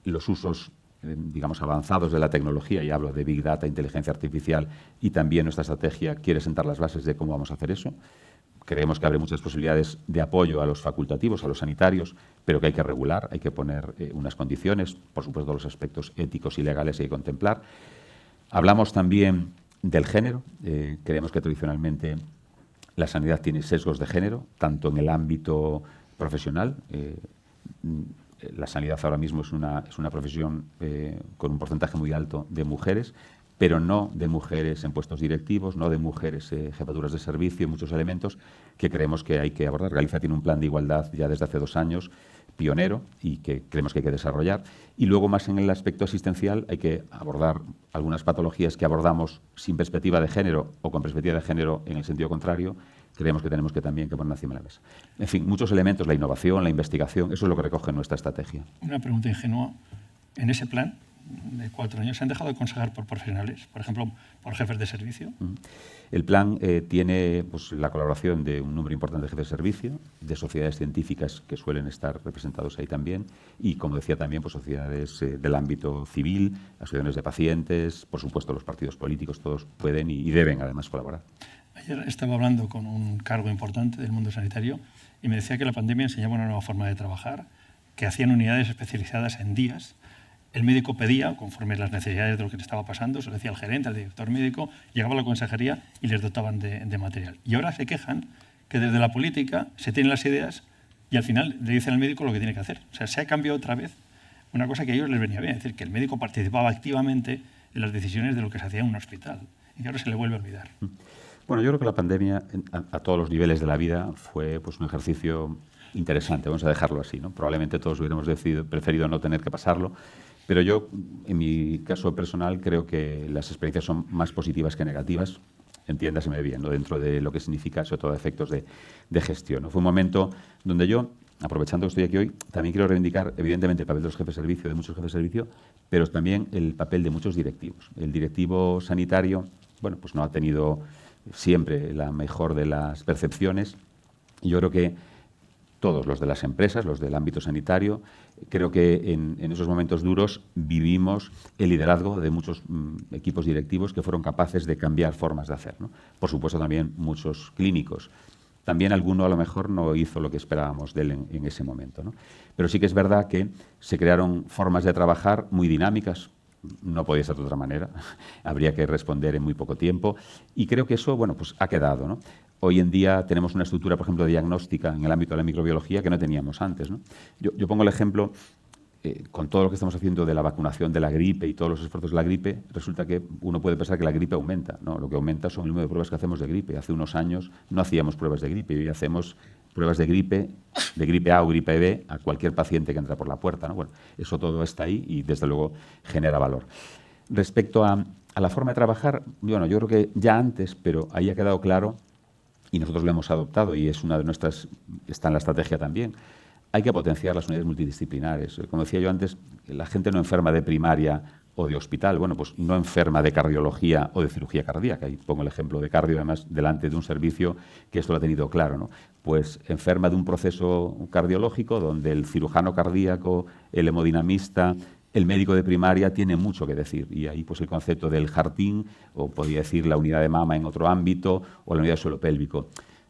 los usos digamos, avanzados de la tecnología, y hablo de Big Data, inteligencia artificial, y también nuestra estrategia quiere sentar las bases de cómo vamos a hacer eso. Creemos que abre muchas posibilidades de apoyo a los facultativos, a los sanitarios, pero que hay que regular, hay que poner unas condiciones, por supuesto los aspectos éticos y legales hay que contemplar. Hablamos también del género. Creemos que tradicionalmente la sanidad tiene sesgos de género, tanto en el ámbito profesional. La sanidad ahora mismo es una profesión con un porcentaje muy alto de mujeres, pero no de mujeres en puestos directivos, no de mujeres jefaturas de servicio, muchos elementos que creemos que hay que abordar. Galicia tiene un plan de igualdad ya desde hace 2 años, pionero, y que creemos que hay que desarrollar. Y luego, más en el aspecto asistencial, hay que abordar algunas patologías que abordamos sin perspectiva de género o con perspectiva de género en el sentido contrario. Creemos que tenemos que también poner encima de la mesa. En fin, muchos elementos, la innovación, la investigación, eso es lo que recoge nuestra estrategia. Una pregunta ingenua. En ese plan de 4 años se han dejado de aconsejar por profesionales, por ejemplo, por jefes de servicio. El plan tiene pues, la colaboración de un número importante de jefes de servicio, de sociedades científicas que suelen estar representados ahí también y, como decía también, pues, sociedades del ámbito civil, asociaciones de pacientes, por supuesto los partidos políticos, todos pueden y deben además colaborar. Ayer estaba hablando con un cargo importante del mundo sanitario y me decía que la pandemia enseñaba una nueva forma de trabajar, que hacían unidades especializadas en días. El médico pedía, conforme las necesidades de lo que le estaba pasando, se lo decía al gerente, al director médico, llegaba a la consejería y les dotaban de material. Y ahora se quejan que desde la política se tienen las ideas y al final le dicen al médico lo que tiene que hacer. O sea, se ha cambiado otra vez una cosa que a ellos les venía bien, es decir, que el médico participaba activamente en las decisiones de lo que se hacía en un hospital y que ahora se le vuelve a olvidar. Bueno, yo creo que la pandemia a todos los niveles de la vida fue pues, un ejercicio interesante, vamos a dejarlo así, ¿no? Probablemente todos hubiéramos preferido no tener que pasarlo, pero yo, en mi caso personal, creo que las experiencias son más positivas que negativas, entiéndaseme bien, ¿no? Dentro de lo que significa, sobre todo, efectos de gestión, ¿no? Fue un momento donde yo, aprovechando que estoy aquí hoy, también quiero reivindicar, evidentemente, el papel de los jefes de servicio, de muchos jefes de servicio, pero también el papel de muchos directivos. El directivo sanitario, bueno, pues no ha tenido siempre la mejor de las percepciones. Y yo creo que todos los de las empresas, los del ámbito sanitario, creo que en esos momentos duros vivimos el liderazgo de muchos equipos directivos que fueron capaces de cambiar formas de hacer, ¿no? Por supuesto, también muchos clínicos. También alguno a lo mejor no hizo lo que esperábamos de él en ese momento, ¿no? Pero sí que es verdad que se crearon formas de trabajar muy dinámicas. No podía ser de otra manera, habría que responder en muy poco tiempo y creo que eso, bueno, pues ha quedado, ¿no? Hoy en día tenemos una estructura, por ejemplo, diagnóstica en el ámbito de la microbiología que no teníamos antes, ¿no? Yo pongo el ejemplo, con todo lo que estamos haciendo de la vacunación de la gripe y todos los esfuerzos de la gripe, resulta que uno puede pensar que la gripe aumenta, ¿no? Lo que aumenta son el número de pruebas que hacemos de gripe. Hace unos años no hacíamos pruebas de gripe, hoy hacemos pruebas de gripe A o gripe B a cualquier paciente que entra por la puerta, ¿no? Bueno, eso todo está ahí y desde luego genera valor. Respecto a la forma de trabajar, bueno, yo creo que ya antes, pero ahí ha quedado claro y nosotros lo hemos adoptado y es una de nuestras, está en la estrategia también, hay que potenciar las unidades multidisciplinares. Como decía yo antes, la gente no enferma de primaria o de hospital, bueno, pues no enferma de cardiología o de cirugía cardíaca. Y pongo el ejemplo de cardio, además, delante de un servicio que esto lo ha tenido claro, ¿no? Pues enferma de un proceso cardiológico donde el cirujano cardíaco, el hemodinamista, el médico de primaria tiene mucho que decir. Y ahí pues el concepto del jartín, o podría decir la unidad de mama en otro ámbito, o la unidad de suelo pélvico.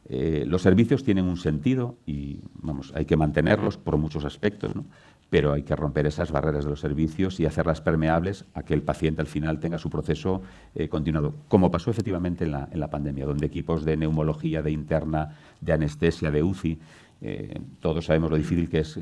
Los servicios tienen un sentido y vamos, hay que mantenerlos por muchos aspectos, ¿no? Pero hay que romper esas barreras de los servicios y hacerlas permeables a que el paciente al final tenga su proceso continuado, como pasó efectivamente en la pandemia, donde equipos de neumología, de interna, de anestesia, de UCI, todos sabemos lo difícil que es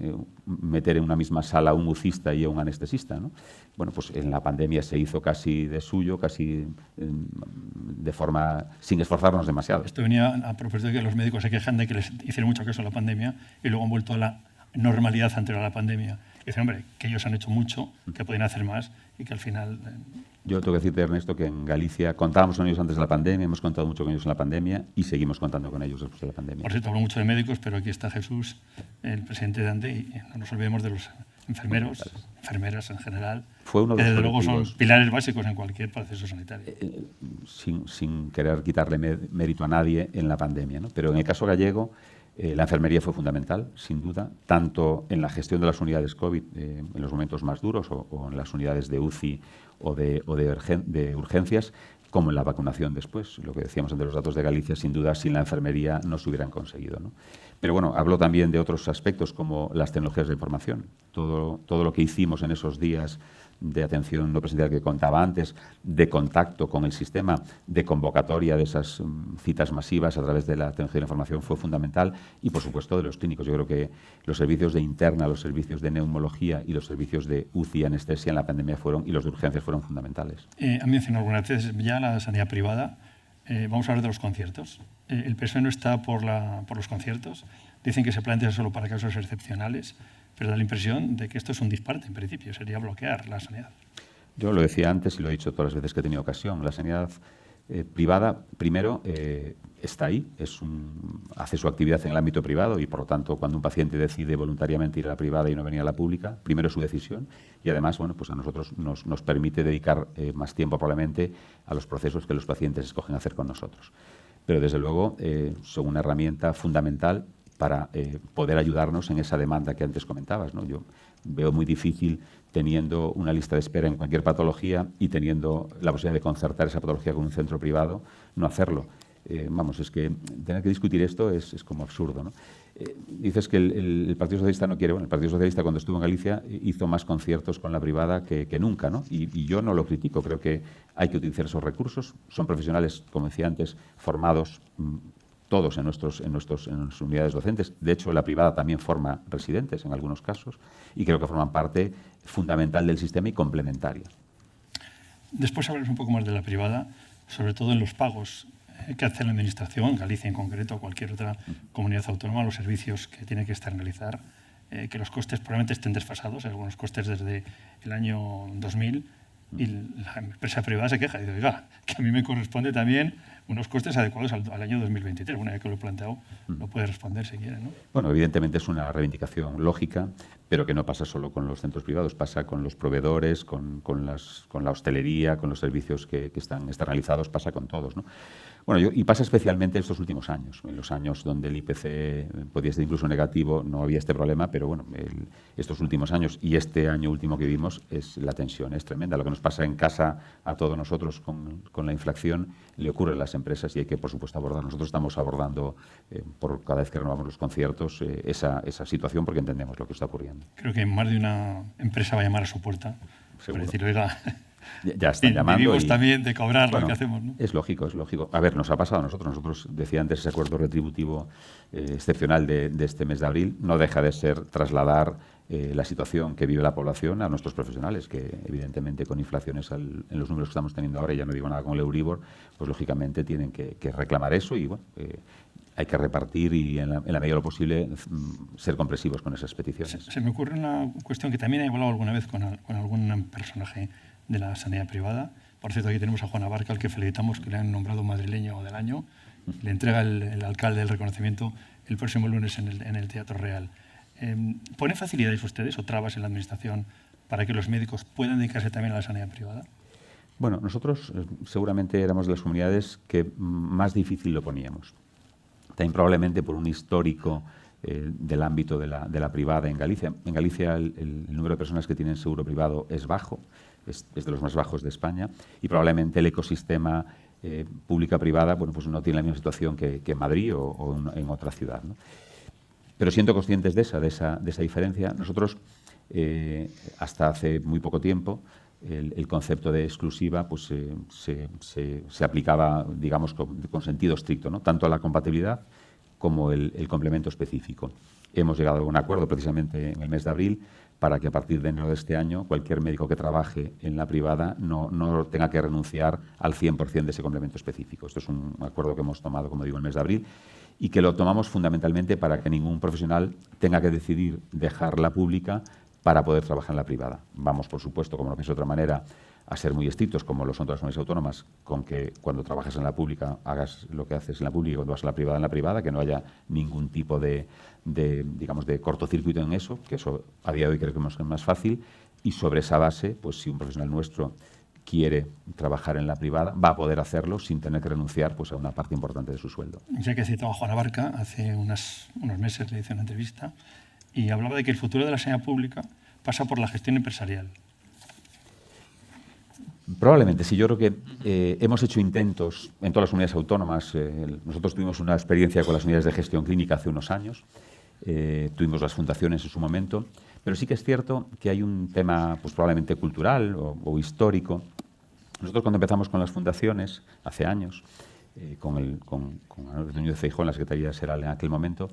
meter en una misma sala a un UCista y a un anestesista, ¿no? Bueno, pues en la pandemia se hizo casi de suyo, casi de forma sin esforzarnos demasiado. Esto venía a propósito de que los médicos se quejan de que les hicieron mucho caso a la pandemia y luego han vuelto a la normalidad anterior a la pandemia. Y dicen, hombre, que ellos han hecho mucho, que pueden hacer más y que al final... Yo tengo que decirte, Ernesto, que en Galicia contábamos con ellos antes de la pandemia, hemos contado mucho con ellos en la pandemia y seguimos contando con ellos después de la pandemia. Por cierto, hablo mucho de médicos, pero aquí está Jesús, el presidente de ANDE, y no nos olvidemos de los enfermeros, enfermeras en general, Fue uno de que los desde luego son pilares básicos en cualquier proceso sanitario. Sin querer quitarle mérito a nadie en la pandemia, ¿no? Pero en el caso gallego, la enfermería fue fundamental, sin duda, tanto en la gestión de las unidades COVID en los momentos más duros o en las unidades de UCI o de urgencias, como en la vacunación después. Lo que decíamos entre los datos de Galicia, sin duda, sin la enfermería no se hubieran conseguido, ¿no? Pero bueno, hablo también de otros aspectos como las tecnologías de información. Todo lo que hicimos en esos días de atención no presencial que contaba antes, de contacto con el sistema, de convocatoria de esas citas masivas a través de la tecnología de la información fue fundamental y, por supuesto, de los clínicos. Yo creo que los servicios de interna, los servicios de neumología y los servicios de UCI y anestesia en la pandemia y los de urgencias fueron fundamentales. Han mencionado algunas veces ya la sanidad privada. Vamos a hablar de los conciertos. El PSOE no está por los conciertos. Dicen que se plantea solo para casos excepcionales, pero da la impresión de que esto es un disparate, en principio. Sería bloquear la sanidad. Yo lo decía antes y lo he dicho todas las veces que he tenido ocasión. La sanidad privada, primero, está ahí, hace su actividad en el ámbito privado y, por lo tanto, cuando un paciente decide voluntariamente ir a la privada y no venir a la pública, primero es su decisión y, además, bueno, pues a nosotros nos permite dedicar más tiempo probablemente a los procesos que los pacientes escogen hacer con nosotros. Pero, desde luego, son una herramienta fundamental para poder ayudarnos en esa demanda que antes comentabas, ¿no? Yo veo muy difícil, teniendo una lista de espera en cualquier patología y teniendo la posibilidad de concertar esa patología con un centro privado, no hacerlo. Vamos, es que tener que discutir esto es como absurdo, ¿no? Dices que el Partido Socialista no quiere. Bueno, el Partido Socialista, cuando estuvo en Galicia, hizo más conciertos con la privada que nunca, ¿no? Y yo no lo critico. Creo que hay que utilizar esos recursos. Son profesionales, como decía antes, formados todos en nuestras unidades docentes. De hecho, la privada también forma residentes en algunos casos y creo que forman parte fundamental del sistema y complementaria. Después hablaremos un poco más de la privada, sobre todo en los pagos que hace la Administración, Galicia en concreto, o cualquier otra comunidad autónoma, los servicios que tiene que externalizar, que los costes probablemente estén desfasados, algunos costes desde el año 2000, y la empresa privada se queja y dice, oiga, que a mí me corresponde también unos costes adecuados al año 2023. Una vez que lo he planteado, lo puede responder si quiere, ¿no? Bueno, evidentemente es una reivindicación lógica, pero que no pasa solo con los centros privados, pasa con los proveedores, con la hostelería, con los servicios que están externalizados, pasa con todos, ¿no? Bueno, y pasa especialmente en estos últimos años. En los años donde el IPC podía ser incluso negativo, no había este problema, pero bueno, estos últimos años y este año último que vivimos, la tensión es tremenda. Lo que nos pasa en casa a todos nosotros con la inflación le ocurre a las empresas y hay que, por supuesto, abordar. Nosotros estamos abordando, por cada vez que renovamos los conciertos, esa situación porque entendemos lo que está ocurriendo. Creo que más de una empresa va a llamar a su puerta para decir, oiga, ya están llamando. Vivimos también de cobrar bueno, lo que hacemos, ¿no? Es lógico, es lógico. A ver, nos ha pasado a nosotros. Nosotros, decía antes, ese acuerdo retributivo excepcional de este mes de abril no deja de ser trasladar la situación que vive la población a nuestros profesionales, que evidentemente con inflaciones en los números que estamos teniendo ahora, y ya no digo nada con el Euribor, pues lógicamente tienen que reclamar eso y bueno, hay que repartir y en la medida de lo posible ser compresivos con esas peticiones. Se me ocurre una cuestión que también he hablado alguna vez con algún personaje de la sanidad privada. Por cierto, aquí tenemos a Juan Abarca, al que felicitamos, que le han nombrado madrileño del año. Le entrega el alcalde el reconocimiento el próximo lunes en el Teatro Real. ¿Pone facilidades ustedes o trabas en la Administración para que los médicos puedan dedicarse también a la sanidad privada? Bueno, nosotros seguramente éramos de las comunidades que más difícil lo poníamos. También probablemente por un histórico del ámbito de la privada en Galicia. En Galicia el número de personas que tienen seguro privado es bajo, es de los más bajos de España y probablemente el ecosistema pública-privada bueno, pues no tiene la misma situación que en Madrid o en otra ciudad, ¿no? Pero siendo conscientes de esa diferencia, nosotros hasta hace muy poco tiempo el concepto de exclusiva pues, se aplicaba, digamos, con sentido estricto, ¿no? Tanto a la compatibilidad como el complemento específico. Hemos llegado a un acuerdo precisamente en el mes de abril para que a partir de enero de este año cualquier médico que trabaje en la privada no tenga que renunciar al 100% de ese complemento específico. Esto es un acuerdo que hemos tomado, como digo, en el mes de abril y que lo tomamos fundamentalmente para que ningún profesional tenga que decidir dejar la pública para poder trabajar en la privada. Vamos, por supuesto, como no pienso de otra manera, a ser muy estrictos, como lo son todas las comunidades autónomas, con que cuando trabajas en la pública hagas lo que haces en la pública y cuando vas a la privada en la privada, que no haya ningún tipo de cortocircuito en eso, que eso a día de hoy creo que es más fácil, y sobre esa base, pues si un profesional nuestro quiere trabajar en la privada, va a poder hacerlo sin tener que renunciar pues, a una parte importante de su sueldo. Ya que citaba a Juan Abarca, hace unos meses le hice una entrevista y hablaba de que el futuro de la sanidad pública pasa por la gestión empresarial. Probablemente, sí. Yo creo que hemos hecho intentos en todas las unidades autónomas. Nosotros tuvimos una experiencia con las unidades de gestión clínica hace unos años. Tuvimos las fundaciones en su momento. Pero sí que es cierto que hay un tema pues, probablemente cultural o histórico. Nosotros cuando empezamos con las fundaciones, hace años, con Álvaro Núñez Feijóo en la Secretaría General en aquel momento,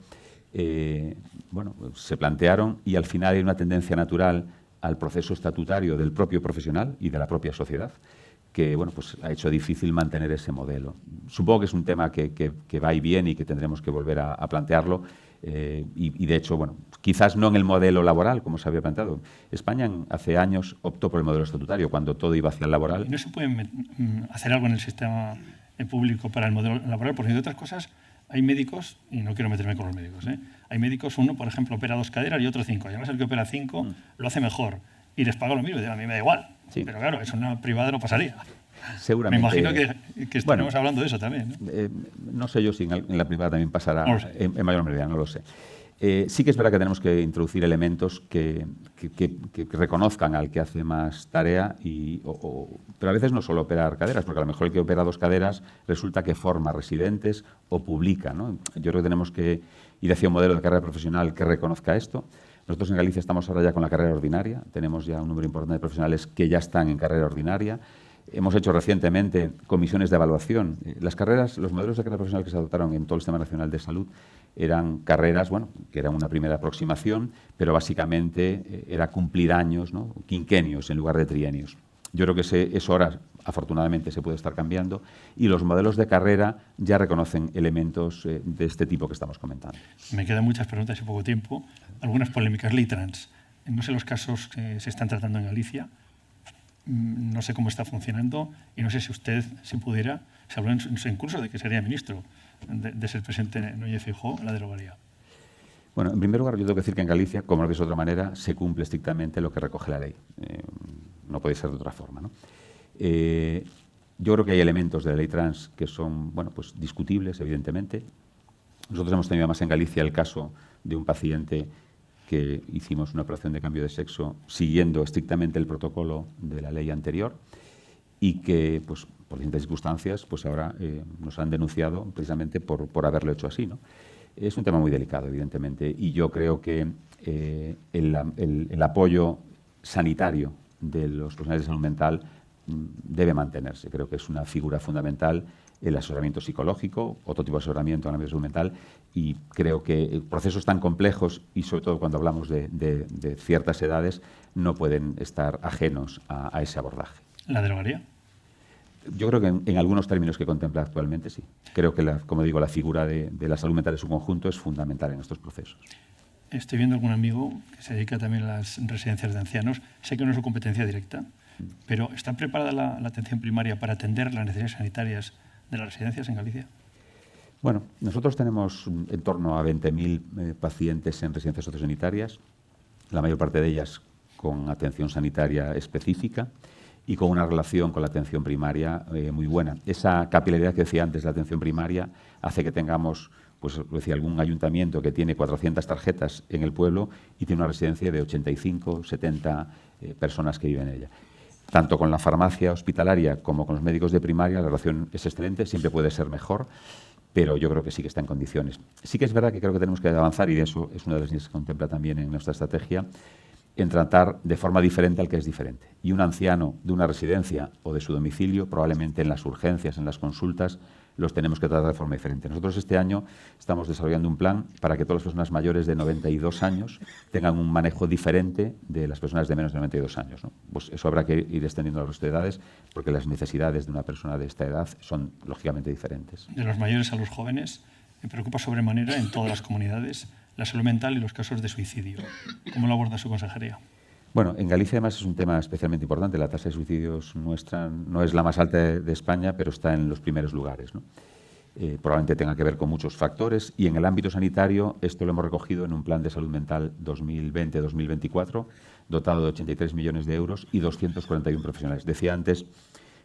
bueno, se plantearon y al final hay una tendencia natural al proceso estatutario del propio profesional y de la propia sociedad, que bueno, pues ha hecho difícil mantener ese modelo. Supongo que es un tema que va y viene y que tendremos que volver a plantearlo. Y de hecho, bueno, quizás no en el modelo laboral, como se había planteado. España hace años optó por el modelo estatutario, cuando todo iba hacia el laboral. ¿No se puede hacer algo en el sistema en público para el modelo laboral, porque entre otras cosas hay médicos, y no quiero meterme con los médicos, hay médicos, uno, por ejemplo, opera 2 caderas y otro 5. Y además el que opera 5 lo hace mejor y les paga lo mismo. A mí me da igual, pero claro, eso en una privada no pasaría. Seguramente. Me imagino que estaremos hablando de eso también. No sé yo si en la privada también pasará no lo sé. en mayor medida, no lo sé. Sí que es verdad que tenemos que introducir elementos que reconozcan al que hace más tarea, pero a veces no solo operar caderas, porque a lo mejor el que opera 2 caderas resulta que forma residentes o publica, ¿no? Yo creo que tenemos que ir hacia un modelo de carrera profesional que reconozca esto. Nosotros en Galicia estamos ahora ya con la carrera ordinaria, tenemos ya un número importante de profesionales que ya están en carrera ordinaria. Hemos hecho recientemente comisiones de evaluación. Las carreras, los modelos de carrera profesional que se adoptaron en todo el Sistema Nacional de Salud eran carreras, que eran una primera aproximación, pero básicamente era cumplir años, ¿no? Quinquenios en lugar de trienios. Yo creo que eso ahora, afortunadamente, se puede estar cambiando y los modelos de carrera ya reconocen elementos de este tipo que estamos comentando. Me quedan muchas preguntas y poco tiempo. Algunas polémicas. Ley trans. No sé los casos que se están tratando en Galicia. No sé cómo está funcionando y no sé si usted, si pudiera, se habló en su curso de que sería ministro de ser presidente Núñez Feijóo, la derogaría. Bueno, en primer lugar, yo tengo que decir que en Galicia, como no es de otra manera, se cumple estrictamente lo que recoge la ley. No puede ser de otra forma, ¿no? Yo creo que hay elementos de la ley trans que son, pues discutibles, evidentemente. Nosotros hemos tenido además en Galicia el caso de un paciente que hicimos una operación de cambio de sexo siguiendo estrictamente el protocolo de la ley anterior y que, pues, por distintas circunstancias, pues ahora nos han denunciado precisamente por haberlo hecho así, ¿no? Es un tema muy delicado, evidentemente, y yo creo que el apoyo sanitario de los profesionales de salud mental debe mantenerse. Creo que es una figura fundamental el asesoramiento psicológico, otro tipo de asesoramiento en el ámbito de salud mental, y creo que procesos tan complejos, y sobre todo cuando hablamos de ciertas edades, no pueden estar ajenos a ese abordaje. ¿La derogaría? Yo creo que en algunos términos que contempla actualmente, sí. Creo que, como digo, la figura de la salud mental en su conjunto es fundamental en estos procesos. Estoy viendo algún amigo que se dedica también a las residencias de ancianos. Sé que no es su competencia directa, pero ¿está preparada la atención primaria para atender las necesidades sanitarias de las residencias en Galicia? Bueno, nosotros tenemos en torno a 20.000 pacientes en residencias sociosanitarias, la mayor parte de ellas con atención sanitaria específica y con una relación con la atención primaria muy buena. Esa capilaridad que decía antes de la atención primaria hace que tengamos, pues decía, algún ayuntamiento que tiene 400 tarjetas en el pueblo y tiene una residencia de 85, 70 personas que viven en ella. Tanto con la farmacia hospitalaria como con los médicos de primaria la relación es excelente, siempre puede ser mejor, pero yo creo que sí que está en condiciones. Sí que es verdad que creo que tenemos que avanzar, y eso es una de las líneas que contempla también en nuestra estrategia, en tratar de forma diferente al que es diferente. Y un anciano de una residencia o de su domicilio, probablemente en las urgencias, en las consultas, los tenemos que tratar de forma diferente. Nosotros este año estamos desarrollando un plan para que todas las personas mayores de 92 años tengan un manejo diferente de las personas de menos de 92 años, ¿no? Pues eso habrá que ir extendiendo al resto de edades porque las necesidades de una persona de esta edad son lógicamente diferentes. De los mayores a los jóvenes, me preocupa sobremanera en todas las comunidades la salud mental y los casos de suicidio. ¿Cómo lo aborda su consejería? Bueno, en Galicia además es un tema especialmente importante. La tasa de suicidios nuestra no es la más alta de España, pero está en los primeros lugares, ¿no? Probablemente tenga que ver con muchos factores y en el ámbito sanitario esto lo hemos recogido en un plan de salud mental 2020-2024 dotado de 83 millones de euros y 241 profesionales. Decía antes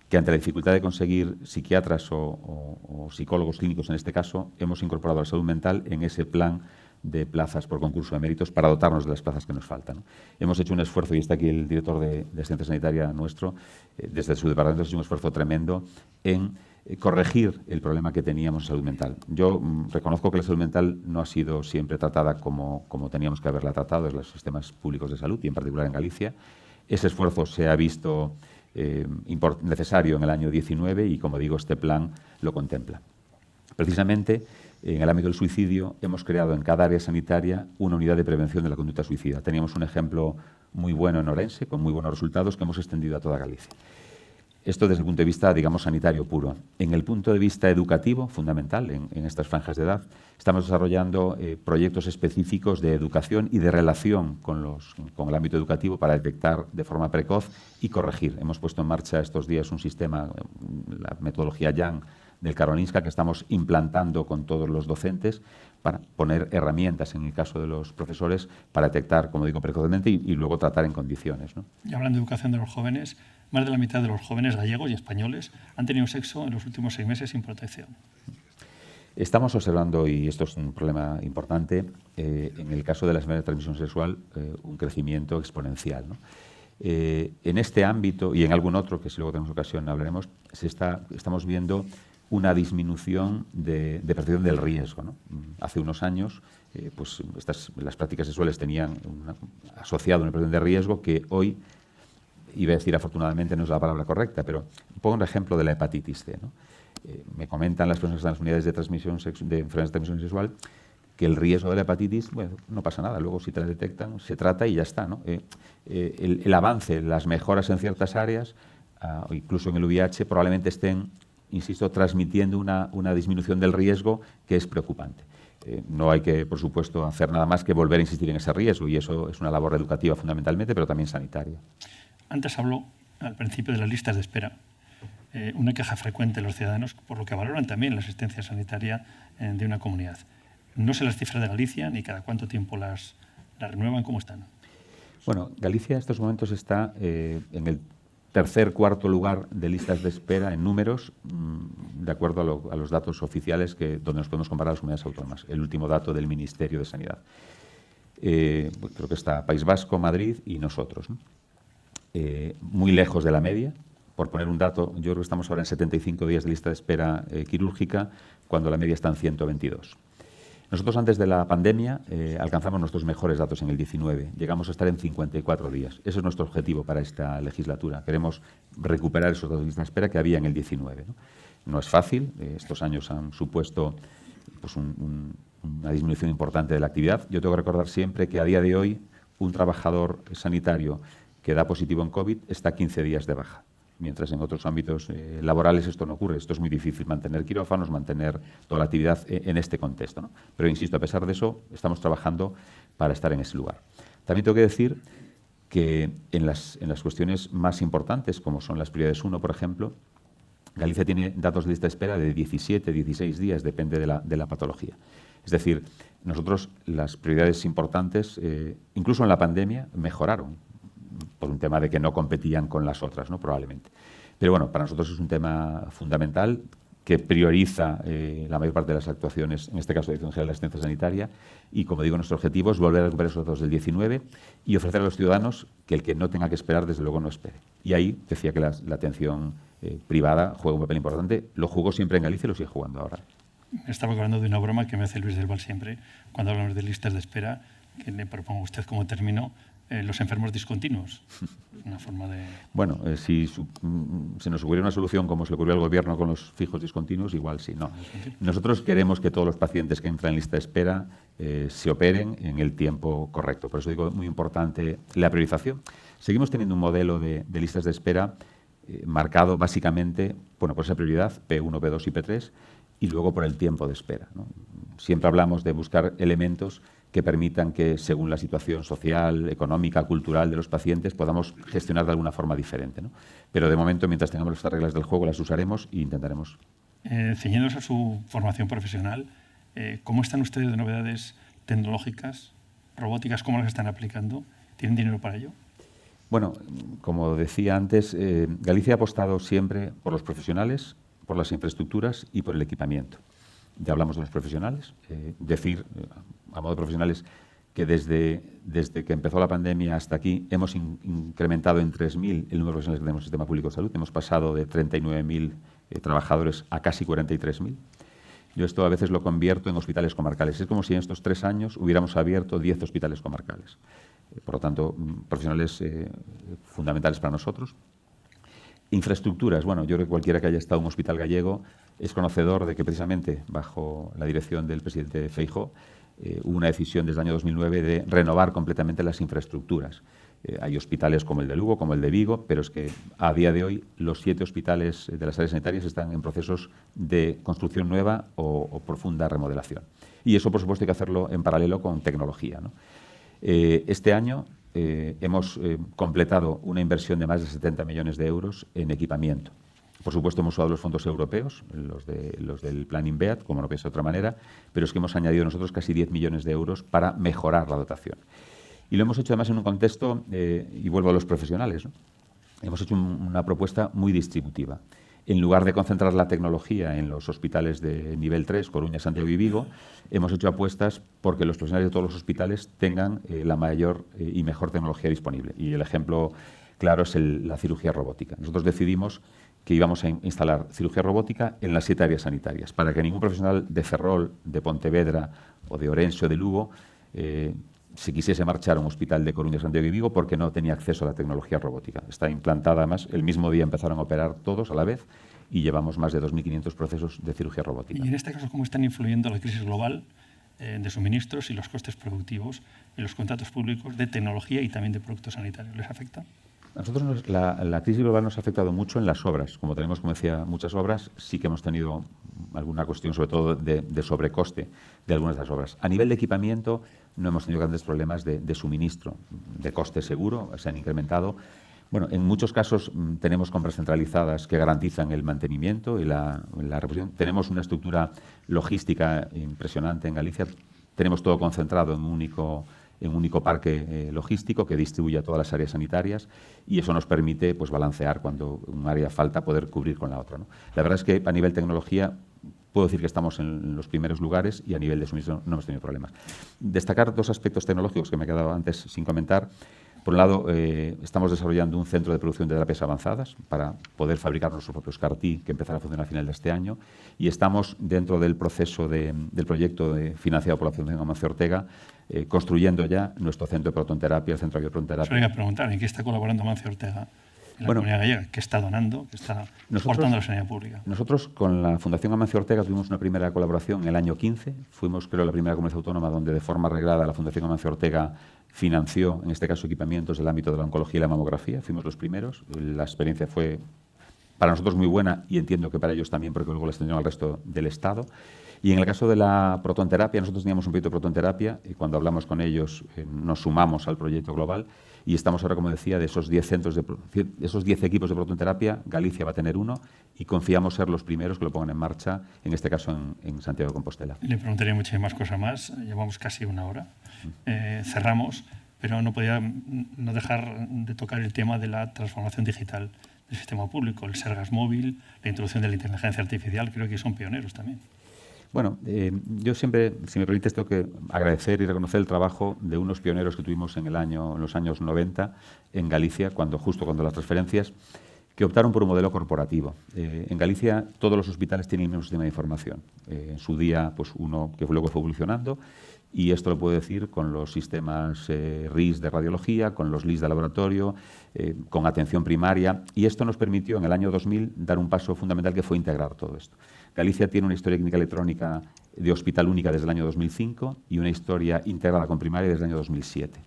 que ante la dificultad de conseguir psiquiatras o psicólogos clínicos en este caso, hemos incorporado la salud mental en ese plan de plazas por concurso de méritos para dotarnos de las plazas que nos faltan, ¿no? Hemos hecho un esfuerzo, y está aquí el director de asistencia sanitaria nuestro, desde su departamento ha hecho un esfuerzo tremendo en corregir el problema que teníamos en salud mental. Yo reconozco que la salud mental no ha sido siempre tratada como teníamos que haberla tratado en los sistemas públicos de salud y en particular en Galicia. Ese esfuerzo se ha visto necesario en el año 19 y, como digo, este plan lo contempla. Precisamente, en el ámbito del suicidio, hemos creado en cada área sanitaria una unidad de prevención de la conducta suicida. Teníamos un ejemplo muy bueno en Orense, con muy buenos resultados, que hemos extendido a toda Galicia. Esto desde el punto de vista, digamos, sanitario puro. En el punto de vista educativo, fundamental, en estas franjas de edad, estamos desarrollando proyectos específicos de educación y de relación con el ámbito educativo para detectar de forma precoz y corregir. Hemos puesto en marcha estos días un sistema, la metodología YANG, del Karolinska que estamos implantando con todos los docentes para poner herramientas, en el caso de los profesores, para detectar, como digo, precozmente y luego tratar en condiciones, ¿no? Y hablando de educación de los jóvenes, más de la mitad de los jóvenes gallegos y españoles han tenido sexo en los últimos 6 meses sin protección. Estamos observando, y esto es un problema importante, en el caso de la enfermedad de transmisión sexual, un crecimiento exponencial, ¿no? En este ámbito y en algún otro, que si luego tenemos ocasión hablaremos, estamos viendo una disminución de percepción del riesgo, ¿no? Hace unos años, pues las prácticas sexuales tenían asociado una percepción de riesgo que hoy, iba a decir afortunadamente, no es la palabra correcta, pero pongo un ejemplo de la hepatitis C, ¿no? Me comentan las personas que están en las unidades de enfermedades de transmisión sexual que el riesgo de la hepatitis, bueno, no pasa nada, luego si te la detectan, se trata y ya está, ¿no? El avance, las mejoras en ciertas áreas, incluso en el VIH, probablemente estén, insisto, transmitiendo una disminución del riesgo que es preocupante. No hay que, por supuesto, hacer nada más que volver a insistir en ese riesgo, y eso es una labor educativa fundamentalmente, pero también sanitaria. Antes habló, al principio, de las listas de espera. Una queja frecuente de los ciudadanos, por lo que valoran también la asistencia sanitaria de una comunidad. No sé las cifras de Galicia, ni cada cuánto tiempo las renuevan. ¿Cómo están? Bueno, Galicia en estos momentos está en el tercer, cuarto lugar de listas de espera en números, de acuerdo a los datos oficiales donde nos podemos comparar las comunidades autónomas. El último dato del Ministerio de Sanidad. Creo que está País Vasco, Madrid y nosotros, ¿no? Muy lejos de la media. Por poner un dato, yo creo que estamos ahora en 75 días de lista de espera quirúrgica, cuando la media está en 122. Nosotros antes de la pandemia alcanzamos nuestros mejores datos en el 19. Llegamos a estar en 54 días. Ese es nuestro objetivo para esta legislatura. Queremos recuperar esos datos de lista de espera que había en el 19, ¿no? No es fácil. Estos años han supuesto pues, una disminución importante de la actividad. Yo tengo que recordar siempre que a día de hoy un trabajador sanitario que da positivo en COVID está 15 días de baja. Mientras en otros ámbitos laborales esto no ocurre. Esto es muy difícil, mantener quirófanos, mantener toda la actividad en este contexto, ¿no? Pero, insisto, a pesar de eso, estamos trabajando para estar en ese lugar. También tengo que decir que en las cuestiones más importantes, como son las prioridades 1, por ejemplo, Galicia tiene datos de lista de espera de 17, 16 días, depende de la patología. Es decir, nosotros las prioridades importantes, incluso en la pandemia, mejoraron, por un tema de que no competían con las otras, ¿no? Probablemente. Pero bueno, para nosotros es un tema fundamental que prioriza la mayor parte de las actuaciones, en este caso de Dirección General de Asistencia Sanitaria, y como digo, nuestro objetivo es volver a recuperar esos datos del 19 y ofrecer a los ciudadanos que el que no tenga que esperar, desde luego, no espere. Y ahí decía que la atención privada juega un papel importante. Lo jugó siempre en Galicia y lo sigue jugando ahora. Estaba acordando de una broma que me hace Luis del Val siempre, cuando hablamos de listas de espera, que le propongo a usted como término, los enfermos discontinuos. Una forma de... Bueno, si se nos ocurriera una solución como se le ocurrió al Gobierno con los fijos discontinuos, igual sí, no. Nosotros queremos que todos los pacientes que entran en lista de espera se operen en el tiempo correcto. Por eso digo, muy importante la priorización. Seguimos teniendo un modelo de listas de espera marcado básicamente, bueno, por esa prioridad, P1, P2 y P3, y luego por el tiempo de espera, ¿no? Siempre hablamos de buscar elementos que permitan que, según la situación social, económica, cultural de los pacientes, podamos gestionar de alguna forma diferente, ¿no? Pero de momento, mientras tengamos estas reglas del juego, las usaremos e intentaremos. Ceñiéndose a su formación profesional, ¿cómo están ustedes de novedades tecnológicas, robóticas? ¿Cómo las están aplicando? ¿Tienen dinero para ello? Bueno, como decía antes, Galicia ha apostado siempre por los profesionales, por las infraestructuras y por el equipamiento. Ya hablamos de los profesionales. A modo de profesionales, que desde que empezó la pandemia hasta aquí hemos incrementado en 3.000 el número de profesionales que tenemos en el sistema público de salud. Hemos pasado de 39.000 trabajadores a casi 43.000. Yo esto a veces lo convierto en hospitales comarcales. Es como si en estos 3 años hubiéramos abierto 10 hospitales comarcales. Por lo tanto, profesionales fundamentales para nosotros. Infraestructuras. Bueno, yo creo que cualquiera que haya estado en un hospital gallego es conocedor de que precisamente bajo la dirección del presidente Feijóo hubo una decisión desde el año 2009 de renovar completamente las infraestructuras. Hay hospitales como el de Lugo, como el de Vigo, pero es que a día de hoy los 7 hospitales de las áreas sanitarias están en procesos de construcción nueva o profunda remodelación. Y eso, por supuesto, hay que hacerlo en paralelo con tecnología, ¿no? Este año hemos completado una inversión de más de 70 millones de euros en equipamiento. Por supuesto, hemos usado los fondos europeos, los del Plan INVEAT, como no pienso de otra manera, pero es que hemos añadido nosotros casi 10 millones de euros para mejorar la dotación. Y lo hemos hecho además en un contexto, y vuelvo a los profesionales, ¿no? Hemos hecho una propuesta muy distributiva. En lugar de concentrar la tecnología en los hospitales de nivel 3, Coruña, Santiago y Vigo, hemos hecho apuestas porque los profesionales de todos los hospitales tengan la mayor y mejor tecnología disponible. Y el ejemplo claro es la cirugía robótica. Nosotros decidimos que íbamos a instalar cirugía robótica en las 7 áreas sanitarias, para que ningún profesional de Ferrol, de Pontevedra o de Orense o de Lugo se quisiese marchar a un hospital de Coruña, Santiago y Vigo porque no tenía acceso a la tecnología robótica. Está implantada, además, el mismo día empezaron a operar todos a la vez y llevamos más de 2.500 procesos de cirugía robótica. Y en este caso, ¿cómo están influyendo la crisis global de suministros y los costes productivos en los contratos públicos de tecnología y también de productos sanitarios? ¿Les afecta? A nosotros la crisis global nos ha afectado mucho en las obras. Como tenemos, como decía, muchas obras, sí que hemos tenido alguna cuestión, sobre todo de sobrecoste de algunas de las obras. A nivel de equipamiento no hemos tenido grandes problemas de suministro, de coste seguro, se han incrementado. Bueno, en muchos casos tenemos compras centralizadas que garantizan el mantenimiento y la reposición. Tenemos una estructura logística impresionante en Galicia. Tenemos todo concentrado en un único parque logístico que distribuye a todas las áreas sanitarias y eso nos permite pues, balancear cuando un área falta, poder cubrir con la otra, ¿no? La verdad es que a nivel tecnología puedo decir que estamos en los primeros lugares y a nivel de suministro no hemos tenido problemas. Destacar 2 aspectos tecnológicos que me he quedado antes sin comentar. Por un lado, estamos desarrollando un centro de producción de terapias avanzadas para poder fabricar nuestros propios CAR-T que empezará a funcionar a final de este año y estamos dentro del proceso del proyecto financiado por la Fundación Amancio Ortega construyendo ya nuestro centro de protonterapia, el centro de bioprotonterapia. Solo iba a preguntar, ¿en qué está colaborando Amancio Ortega en la Comunidad Gallega? ¿Qué está donando? ¿Qué está aportando a la sanidad pública? Nosotros con la Fundación Amancio Ortega tuvimos una primera colaboración en el año 15. Fuimos, creo, la primera comunidad autónoma donde de forma reglada la Fundación Amancio Ortega financió, en este caso, equipamientos del ámbito de la oncología y la mamografía. Fuimos los primeros. La experiencia fue para nosotros muy buena y entiendo que para ellos también, porque luego la extendieron al resto del Estado. Y en el caso de la protonterapia, nosotros teníamos un proyecto de protonterapia y cuando hablamos con ellos nos sumamos al proyecto global y estamos ahora, como decía, de esos 10 equipos de protonterapia, Galicia va a tener uno y confiamos ser los primeros que lo pongan en marcha, en este caso en Santiago de Compostela. Le preguntaría muchas más cosas más, llevamos casi una hora. Cerramos, pero no podía no dejar de tocar el tema de la transformación digital del sistema público, el Sergas móvil, la introducción de la inteligencia artificial, creo que son pioneros también. Bueno, yo siempre, si me permites, tengo que agradecer y reconocer el trabajo de unos pioneros que tuvimos en los años 90 en Galicia, justo cuando las transferencias, que optaron por un modelo corporativo. En Galicia todos los hospitales tienen el mismo sistema de información. En su día, pues uno que luego fue evolucionando, y esto lo puedo decir con los sistemas RIS de radiología, con los LIS de laboratorio, con atención primaria, y esto nos permitió en el año 2000 dar un paso fundamental que fue integrar todo esto. Galicia tiene una historia clínica electrónica de hospital única desde el año 2005 y una historia integrada con primaria desde el año 2007.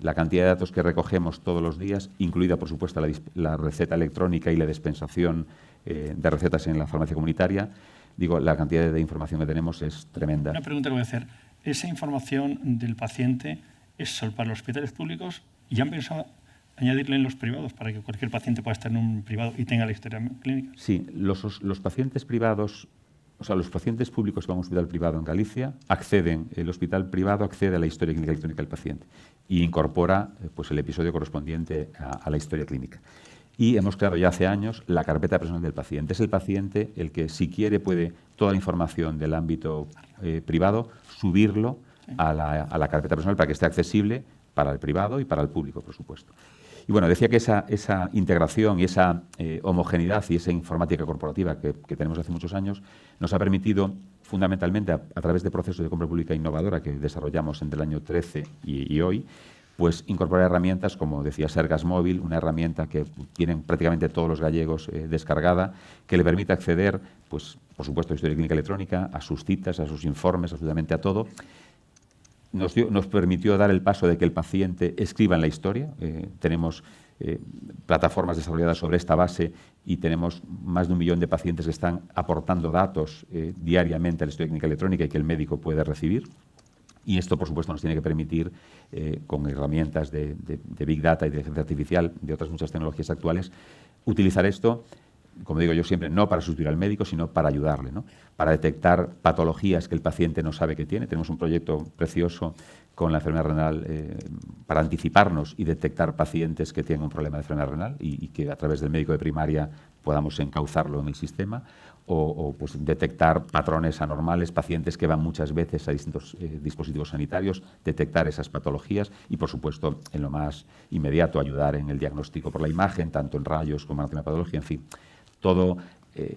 La cantidad de datos que recogemos todos los días, incluida, por supuesto, la receta electrónica y la dispensación de recetas en la farmacia comunitaria, la cantidad de información que tenemos es tremenda. Una pregunta que voy a hacer. ¿Esa información del paciente es solo para los hospitales públicos y han pensado añadirle en los privados para que cualquier paciente pueda estar en un privado y tenga la historia clínica? Sí, los pacientes privados, o sea, los pacientes públicos que van a un hospital privado en Galicia el hospital privado accede a la historia clínica electrónica del paciente y incorpora pues, el episodio correspondiente a la historia clínica. Y hemos creado ya hace años la carpeta personal del paciente. Es el paciente el que, si quiere, puede toda la información del ámbito privado subirlo a la carpeta personal para que esté accesible para el privado y para el público, por supuesto. Y bueno, decía que esa integración y esa homogeneidad y esa informática corporativa que tenemos hace muchos años nos ha permitido, fundamentalmente, a través de procesos de compra pública innovadora que desarrollamos entre el año 13 y hoy, pues incorporar herramientas como decía Sergas Móvil, una herramienta que tienen prácticamente todos los gallegos descargada, que le permite acceder, pues por supuesto, a historia clínica electrónica, a sus citas, a sus informes, absolutamente a todo. Nos permitió dar el paso de que el paciente escriba en la historia. Tenemos plataformas desarrolladas sobre esta base y tenemos más de 1 millón de pacientes que están aportando datos diariamente a la historia clínica electrónica y que el médico puede recibir. Y esto, por supuesto, nos tiene que permitir, con herramientas de Big Data y de inteligencia artificial, de otras muchas tecnologías actuales, utilizar esto como digo yo siempre, no para sustituir al médico, sino para ayudarle, ¿no? Para detectar patologías que el paciente no sabe que tiene. Tenemos un proyecto precioso con la enfermedad renal para anticiparnos y detectar pacientes que tienen un problema de enfermedad renal y que a través del médico de primaria podamos encauzarlo en el sistema, o pues, detectar patrones anormales, pacientes que van muchas veces a distintos dispositivos sanitarios, detectar esas patologías y, por supuesto, en lo más inmediato, ayudar en el diagnóstico por la imagen, tanto en rayos como en anatomopatología, en fin. Todo,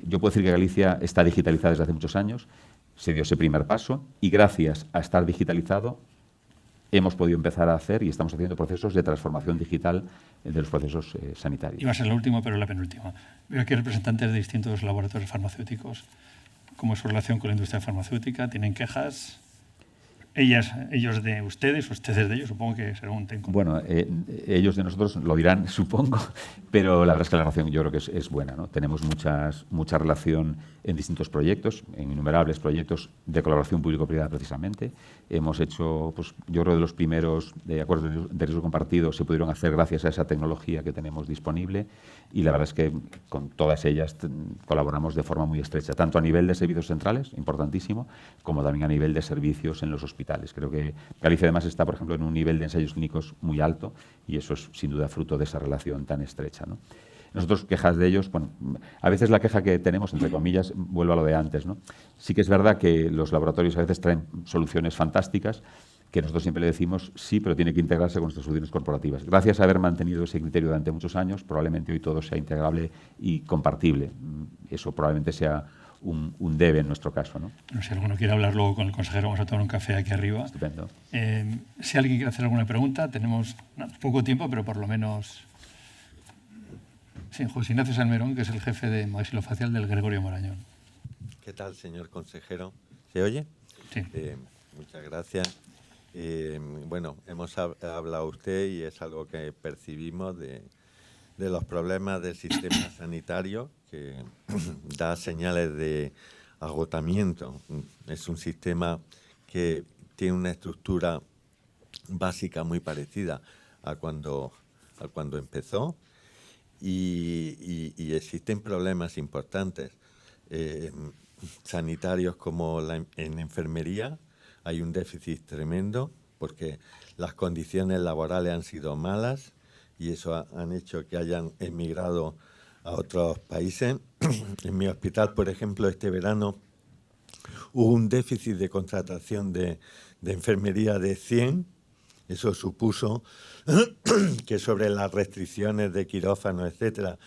yo puedo decir que Galicia está digitalizada desde hace muchos años, se dio ese primer paso y gracias a estar digitalizado hemos podido empezar a hacer y estamos haciendo procesos de transformación digital de los procesos sanitarios. Iba a ser la última, pero la penúltima. Veo aquí representantes de distintos laboratorios farmacéuticos. ¿Cómo es su relación con la industria farmacéutica? ¿Tienen quejas? Ellos de ustedes, ustedes de ellos, supongo que será un tema. Bueno, ellos de nosotros lo dirán, supongo, pero la verdad es que la relación yo creo que es buena, ¿no? Tenemos mucha relación en distintos proyectos, en innumerables proyectos de colaboración público-privada precisamente. Hemos hecho, pues, yo creo, de los primeros acuerdos de riesgo compartido se pudieron hacer gracias a esa tecnología que tenemos disponible y la verdad es que con todas ellas colaboramos de forma muy estrecha, tanto a nivel de servicios centrales, importantísimo, como también a nivel de servicios en los hospitales. Creo que Galicia además está, por ejemplo, en un nivel de ensayos clínicos muy alto y eso es sin duda fruto de esa relación tan estrecha, ¿no? Nosotros, quejas de ellos, bueno, a veces la queja que tenemos, entre comillas, vuelvo a lo de antes, ¿no? Sí que es verdad que los laboratorios a veces traen soluciones fantásticas que nosotros siempre le decimos sí, pero tiene que integrarse con nuestras soluciones corporativas. Gracias a haber mantenido ese criterio durante muchos años, probablemente hoy todo sea integrable y compartible. Eso probablemente sea un debe en nuestro caso, ¿no? No sé si alguno quiere hablar luego con el consejero, vamos a tomar un café aquí arriba. Estupendo. Si alguien quiere hacer alguna pregunta, tenemos poco tiempo, pero por lo menos... Sí, José Ignacio Salmerón, que es el jefe de maxilofacial del Gregorio Marañón. ¿Qué tal, señor consejero? ¿Se oye? Sí. Muchas gracias. Bueno, hemos hablado usted y es algo que percibimos de los problemas del sistema sanitario, que da señales de agotamiento. Es un sistema que tiene una estructura básica muy parecida a cuando empezó y existen problemas importantes sanitarios como en enfermería. Hay un déficit tremendo porque las condiciones laborales han sido malas y eso han hecho que hayan emigrado a otros países. En mi hospital, por ejemplo, este verano hubo un déficit de contratación de enfermería de 100. Eso supuso que sobre las restricciones de quirófano, etcétera,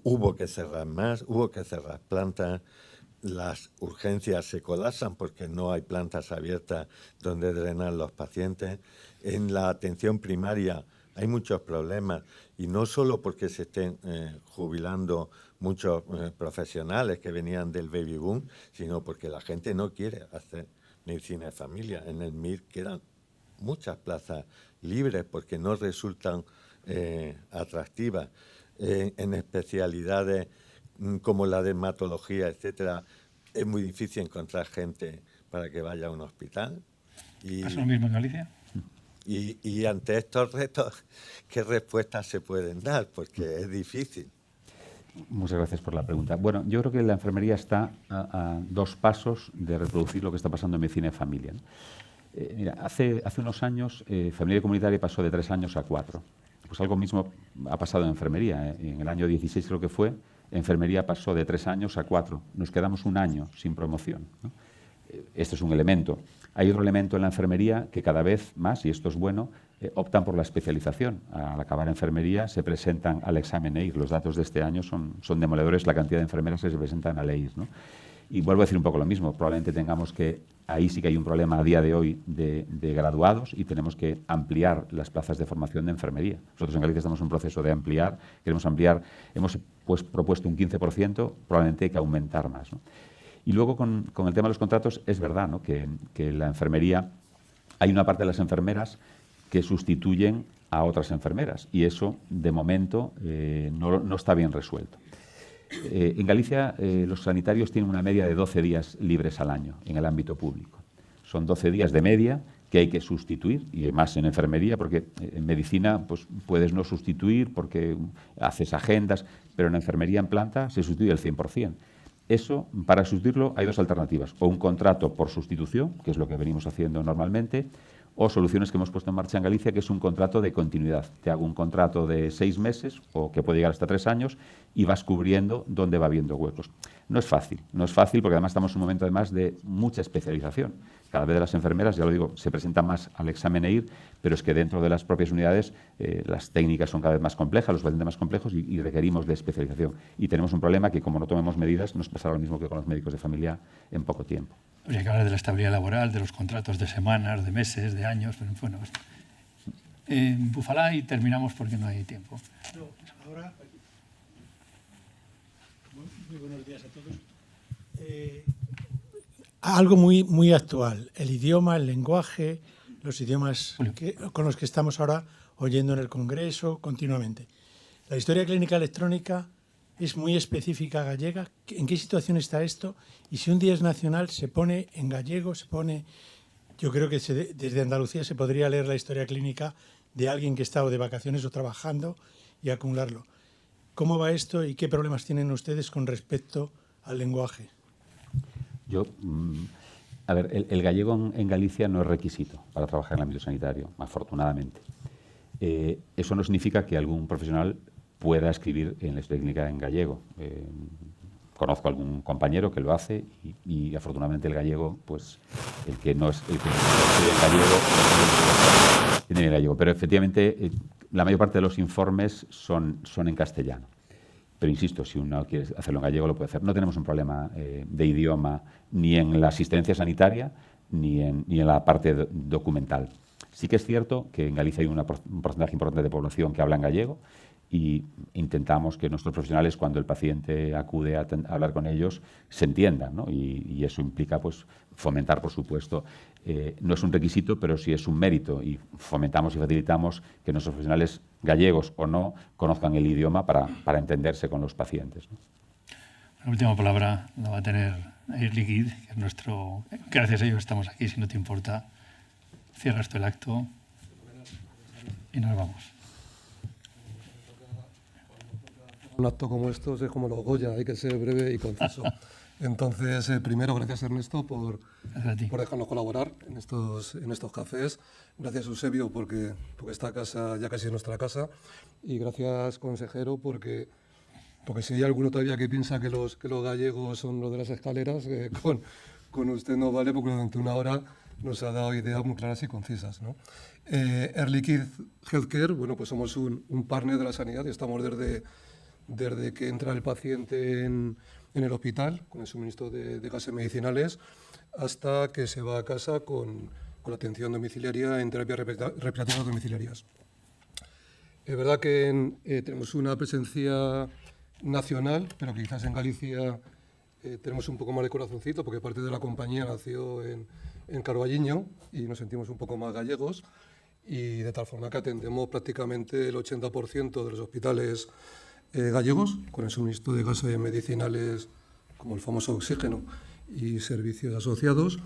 hubo que cerrar más, hubo que cerrar plantas. Las urgencias se colapsan porque no hay plantas abiertas donde drenar los pacientes. En la atención primaria hay muchos problemas y no solo porque se estén jubilando muchos profesionales que venían del baby boom, sino porque la gente no quiere hacer medicina de familia. En el MIR quedan muchas plazas libres porque no resultan atractivas. En especialidades como la dermatología, etcétera, es muy difícil encontrar gente para que vaya a un hospital. ¿Pasa lo mismo en Galicia? Y ante estos retos, ¿qué respuestas se pueden dar? Porque es difícil. Muchas gracias por la pregunta. Bueno, yo creo que la enfermería está a 2 pasos de reproducir lo que está pasando en medicina de familia, ¿no? Mira, hace unos años, enfermería comunitaria pasó de 3 años a 4. Pues algo mismo ha pasado en enfermería. En el año 16 creo que fue, enfermería pasó de 3 años a 4. Nos quedamos un año sin promoción, ¿no? Esto es un elemento. Hay otro elemento en la enfermería que cada vez más, y esto es bueno, optan por la especialización. Al acabar enfermería se presentan al examen EIR. Los datos de este año son demoledores, la cantidad de enfermeras que se presentan al EIR, ¿no? Y vuelvo a decir un poco lo mismo. Probablemente tengamos que, ahí sí que hay un problema a día de hoy de graduados y tenemos que ampliar las plazas de formación de enfermería. Nosotros en Galicia estamos en un proceso de ampliar, queremos ampliar, hemos propuesto un 15%, probablemente hay que aumentar más, ¿no? Y luego con el tema de los contratos, es verdad, ¿no?, que la enfermería, hay una parte de las enfermeras que sustituyen a otras enfermeras y eso, de momento, no está bien resuelto. En Galicia, los sanitarios tienen una media de 12 días libres al año en el ámbito público. Son 12 días de media que hay que sustituir, y más en enfermería, porque en medicina pues, puedes no sustituir porque haces agendas, pero en enfermería en planta se sustituye el 100%. Eso, para sustituirlo, hay dos alternativas. O un contrato por sustitución, que es lo que venimos haciendo normalmente, o soluciones que hemos puesto en marcha en Galicia, que es un contrato de continuidad. Te hago un contrato de 6 meses, o que puede llegar hasta 3 años, y vas cubriendo donde va habiendo huecos. No es fácil porque además estamos en un momento además de mucha especialización. Cada vez las enfermeras, ya lo digo, se presentan más al examen EIR, pero es que dentro de las propias unidades las técnicas son cada vez más complejas, los pacientes más complejos y requerimos de especialización. Y tenemos un problema que, como no tomemos medidas, nos pasará lo mismo que con los médicos de familia en poco tiempo. Habría que hablar de la estabilidad laboral, de los contratos de semanas, de meses, de años. Pero bueno, Bufalá y terminamos porque no hay tiempo. No, ahora, muy buenos días a todos. Algo muy actual, el idioma, el lenguaje, los idiomas con los que estamos ahora oyendo en el Congreso continuamente. La historia clínica electrónica es muy específica gallega. ¿En qué situación está esto? Y si un día es nacional, se pone en gallego, yo creo que desde Andalucía se podría leer la historia clínica de alguien que está o de vacaciones o trabajando y acumularlo. ¿Cómo va esto y qué problemas tienen ustedes con respecto al lenguaje? A ver, el gallego en Galicia no es requisito para trabajar en el ámbito sanitario, afortunadamente. Eso no significa que algún profesional pueda escribir en la historia clínica en gallego. Conozco a algún compañero que lo hace y afortunadamente el gallego, pues el que no escribe en gallego, tiene en gallego. Pero efectivamente la mayor parte de los informes son en castellano. Pero insisto, si uno quiere hacerlo en gallego, lo puede hacer. No tenemos un problema de idioma ni en la asistencia sanitaria ni en la parte documental. Sí que es cierto que en Galicia hay un porcentaje importante de población que habla en gallego y intentamos que nuestros profesionales, cuando el paciente acude a hablar con ellos, se entiendan, ¿no? Y eso implica pues, fomentar, por supuesto, no es un requisito, pero sí es un mérito y fomentamos y facilitamos que nuestros profesionales, gallegos o no, conozcan el idioma para entenderse con los pacientes, ¿no? La última palabra la va a tener Air Liquide, que es nuestro... Gracias a ellos estamos aquí, si no te importa. Cierras tú el acto y nos vamos. Un acto como estos es como los Goya, hay que ser breve y conciso. Entonces, primero, gracias Ernesto por dejarnos colaborar en estos cafés. Gracias Eusebio porque esta casa ya casi es nuestra casa. Y gracias consejero porque si hay alguno todavía que piensa que los gallegos son los de las escaleras, con usted no vale porque durante una hora nos ha dado ideas muy claras y concisas, ¿no? Air Liquide Healthcare, bueno, pues somos un partner de la sanidad y estamos desde que entra el paciente en el hospital con el suministro de gases medicinales hasta que se va a casa con la atención domiciliaria en terapias respiratorias domiciliarias. Es verdad que tenemos una presencia nacional, pero quizás en Galicia tenemos un poco más de corazoncito porque parte de la compañía nació en Carballiño y nos sentimos un poco más gallegos y de tal forma que atendemos prácticamente el 80% de los hospitales gallegos con el suministro de gases medicinales como el famoso oxígeno y servicios asociados.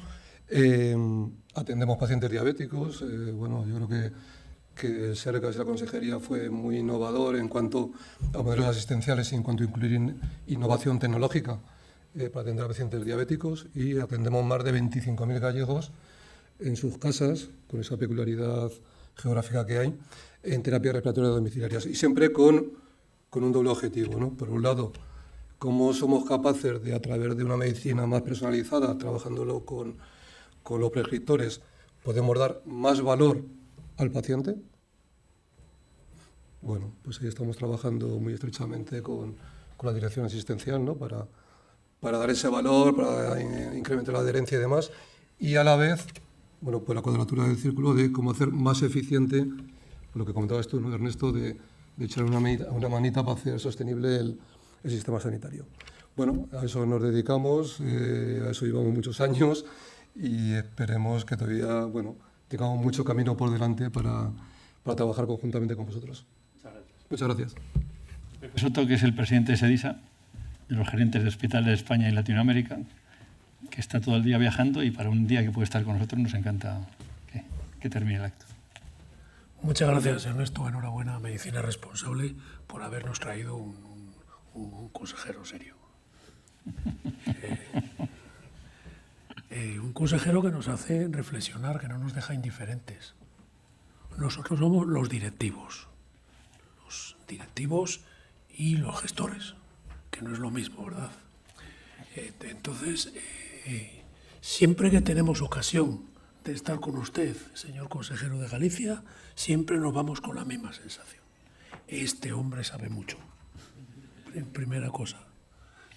Atendemos pacientes diabéticos. Bueno, yo creo que Sergas y la consejería fue muy innovador en cuanto a modelos asistenciales y en cuanto a incluir innovación tecnológica para atender a pacientes diabéticos y atendemos más de 25.000 gallegos en sus casas, con esa peculiaridad geográfica que hay, en terapias respiratorias domiciliarias y siempre con un doble objetivo, ¿no? Por un lado, cómo somos capaces de, a través de una medicina más personalizada, trabajándolo con los prescriptores, podemos dar más valor al paciente. Bueno, pues ahí estamos trabajando muy estrechamente con la dirección asistencial, ¿no? Para dar ese valor, para incrementar la adherencia y demás, y a la vez, bueno, pues la cuadratura del círculo de cómo hacer más eficiente, lo que comentabas tú, ¿no, Ernesto, de echar una manita para hacer sostenible el sistema sanitario. Bueno, a eso nos dedicamos, a eso llevamos muchos años y esperemos que todavía, bueno, tengamos mucho camino por delante para trabajar conjuntamente con vosotros. Muchas gracias. Pepe Soto, que es el presidente de SEDISA, de los gerentes de hospitales de España y Latinoamérica, que está todo el día viajando y para un día que puede estar con nosotros nos encanta que que termine el acto. Muchas gracias, Ernesto. Enhorabuena a Medicina Responsable por habernos traído un consejero serio. Un consejero que nos hace reflexionar, que no nos deja indiferentes. Nosotros somos los directivos y los gestores, que no es lo mismo, ¿verdad? Entonces, siempre que tenemos ocasión de estar con usted, señor consejero de Galicia, siempre nos vamos con la misma sensación. Este hombre sabe mucho. Primera cosa.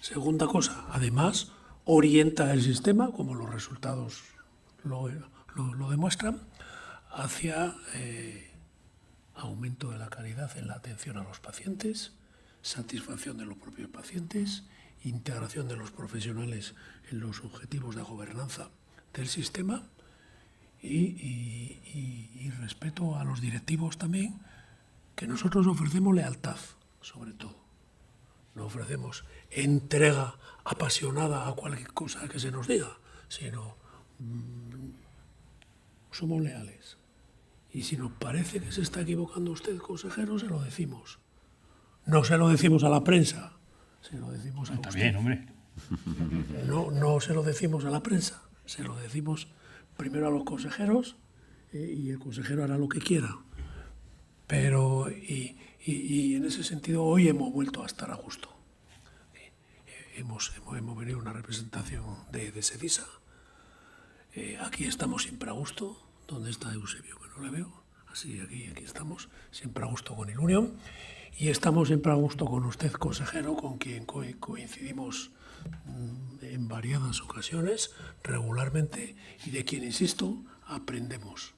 Segunda cosa, además, orienta el sistema, como los resultados lo demuestran, hacia aumento de la calidad en la atención a los pacientes, satisfacción de los propios pacientes, integración de los profesionales en los objetivos de gobernanza del sistema y respeto a los directivos también, que nosotros ofrecemos lealtad, sobre todo. No ofrecemos entrega apasionada a cualquier cosa que se nos diga, sino somos leales. Y si nos parece que se está equivocando usted, consejero, se lo decimos. No se lo decimos a la prensa, se lo decimos a usted. Está bien, hombre. No se lo decimos a la prensa, se lo decimos primero a los consejeros y el consejero hará lo que quiera. Pero, y en ese sentido, hoy hemos vuelto a estar a gusto. Hemos venido a una representación de SEDISA. Aquí estamos siempre a gusto. ¿Dónde está Eusebio? Que no le veo. Así, aquí estamos, siempre a gusto con Ilunion. Y estamos siempre a gusto con usted, consejero, con quien coincidimos en variadas ocasiones, regularmente, y de quien, insisto, aprendemos.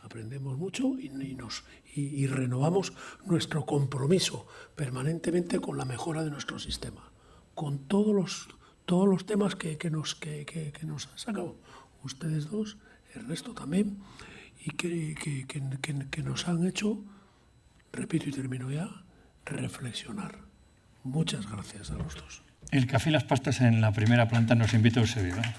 Aprendemos mucho y renovamos nuestro compromiso permanentemente con la mejora de nuestro sistema, con todos los temas que nos han sacado ustedes dos, Ernesto también, y que nos han hecho, repito y termino ya, reflexionar. Muchas gracias a los dos. El café y las pastas en la primera planta nos invita a Eusebio, ¿eh?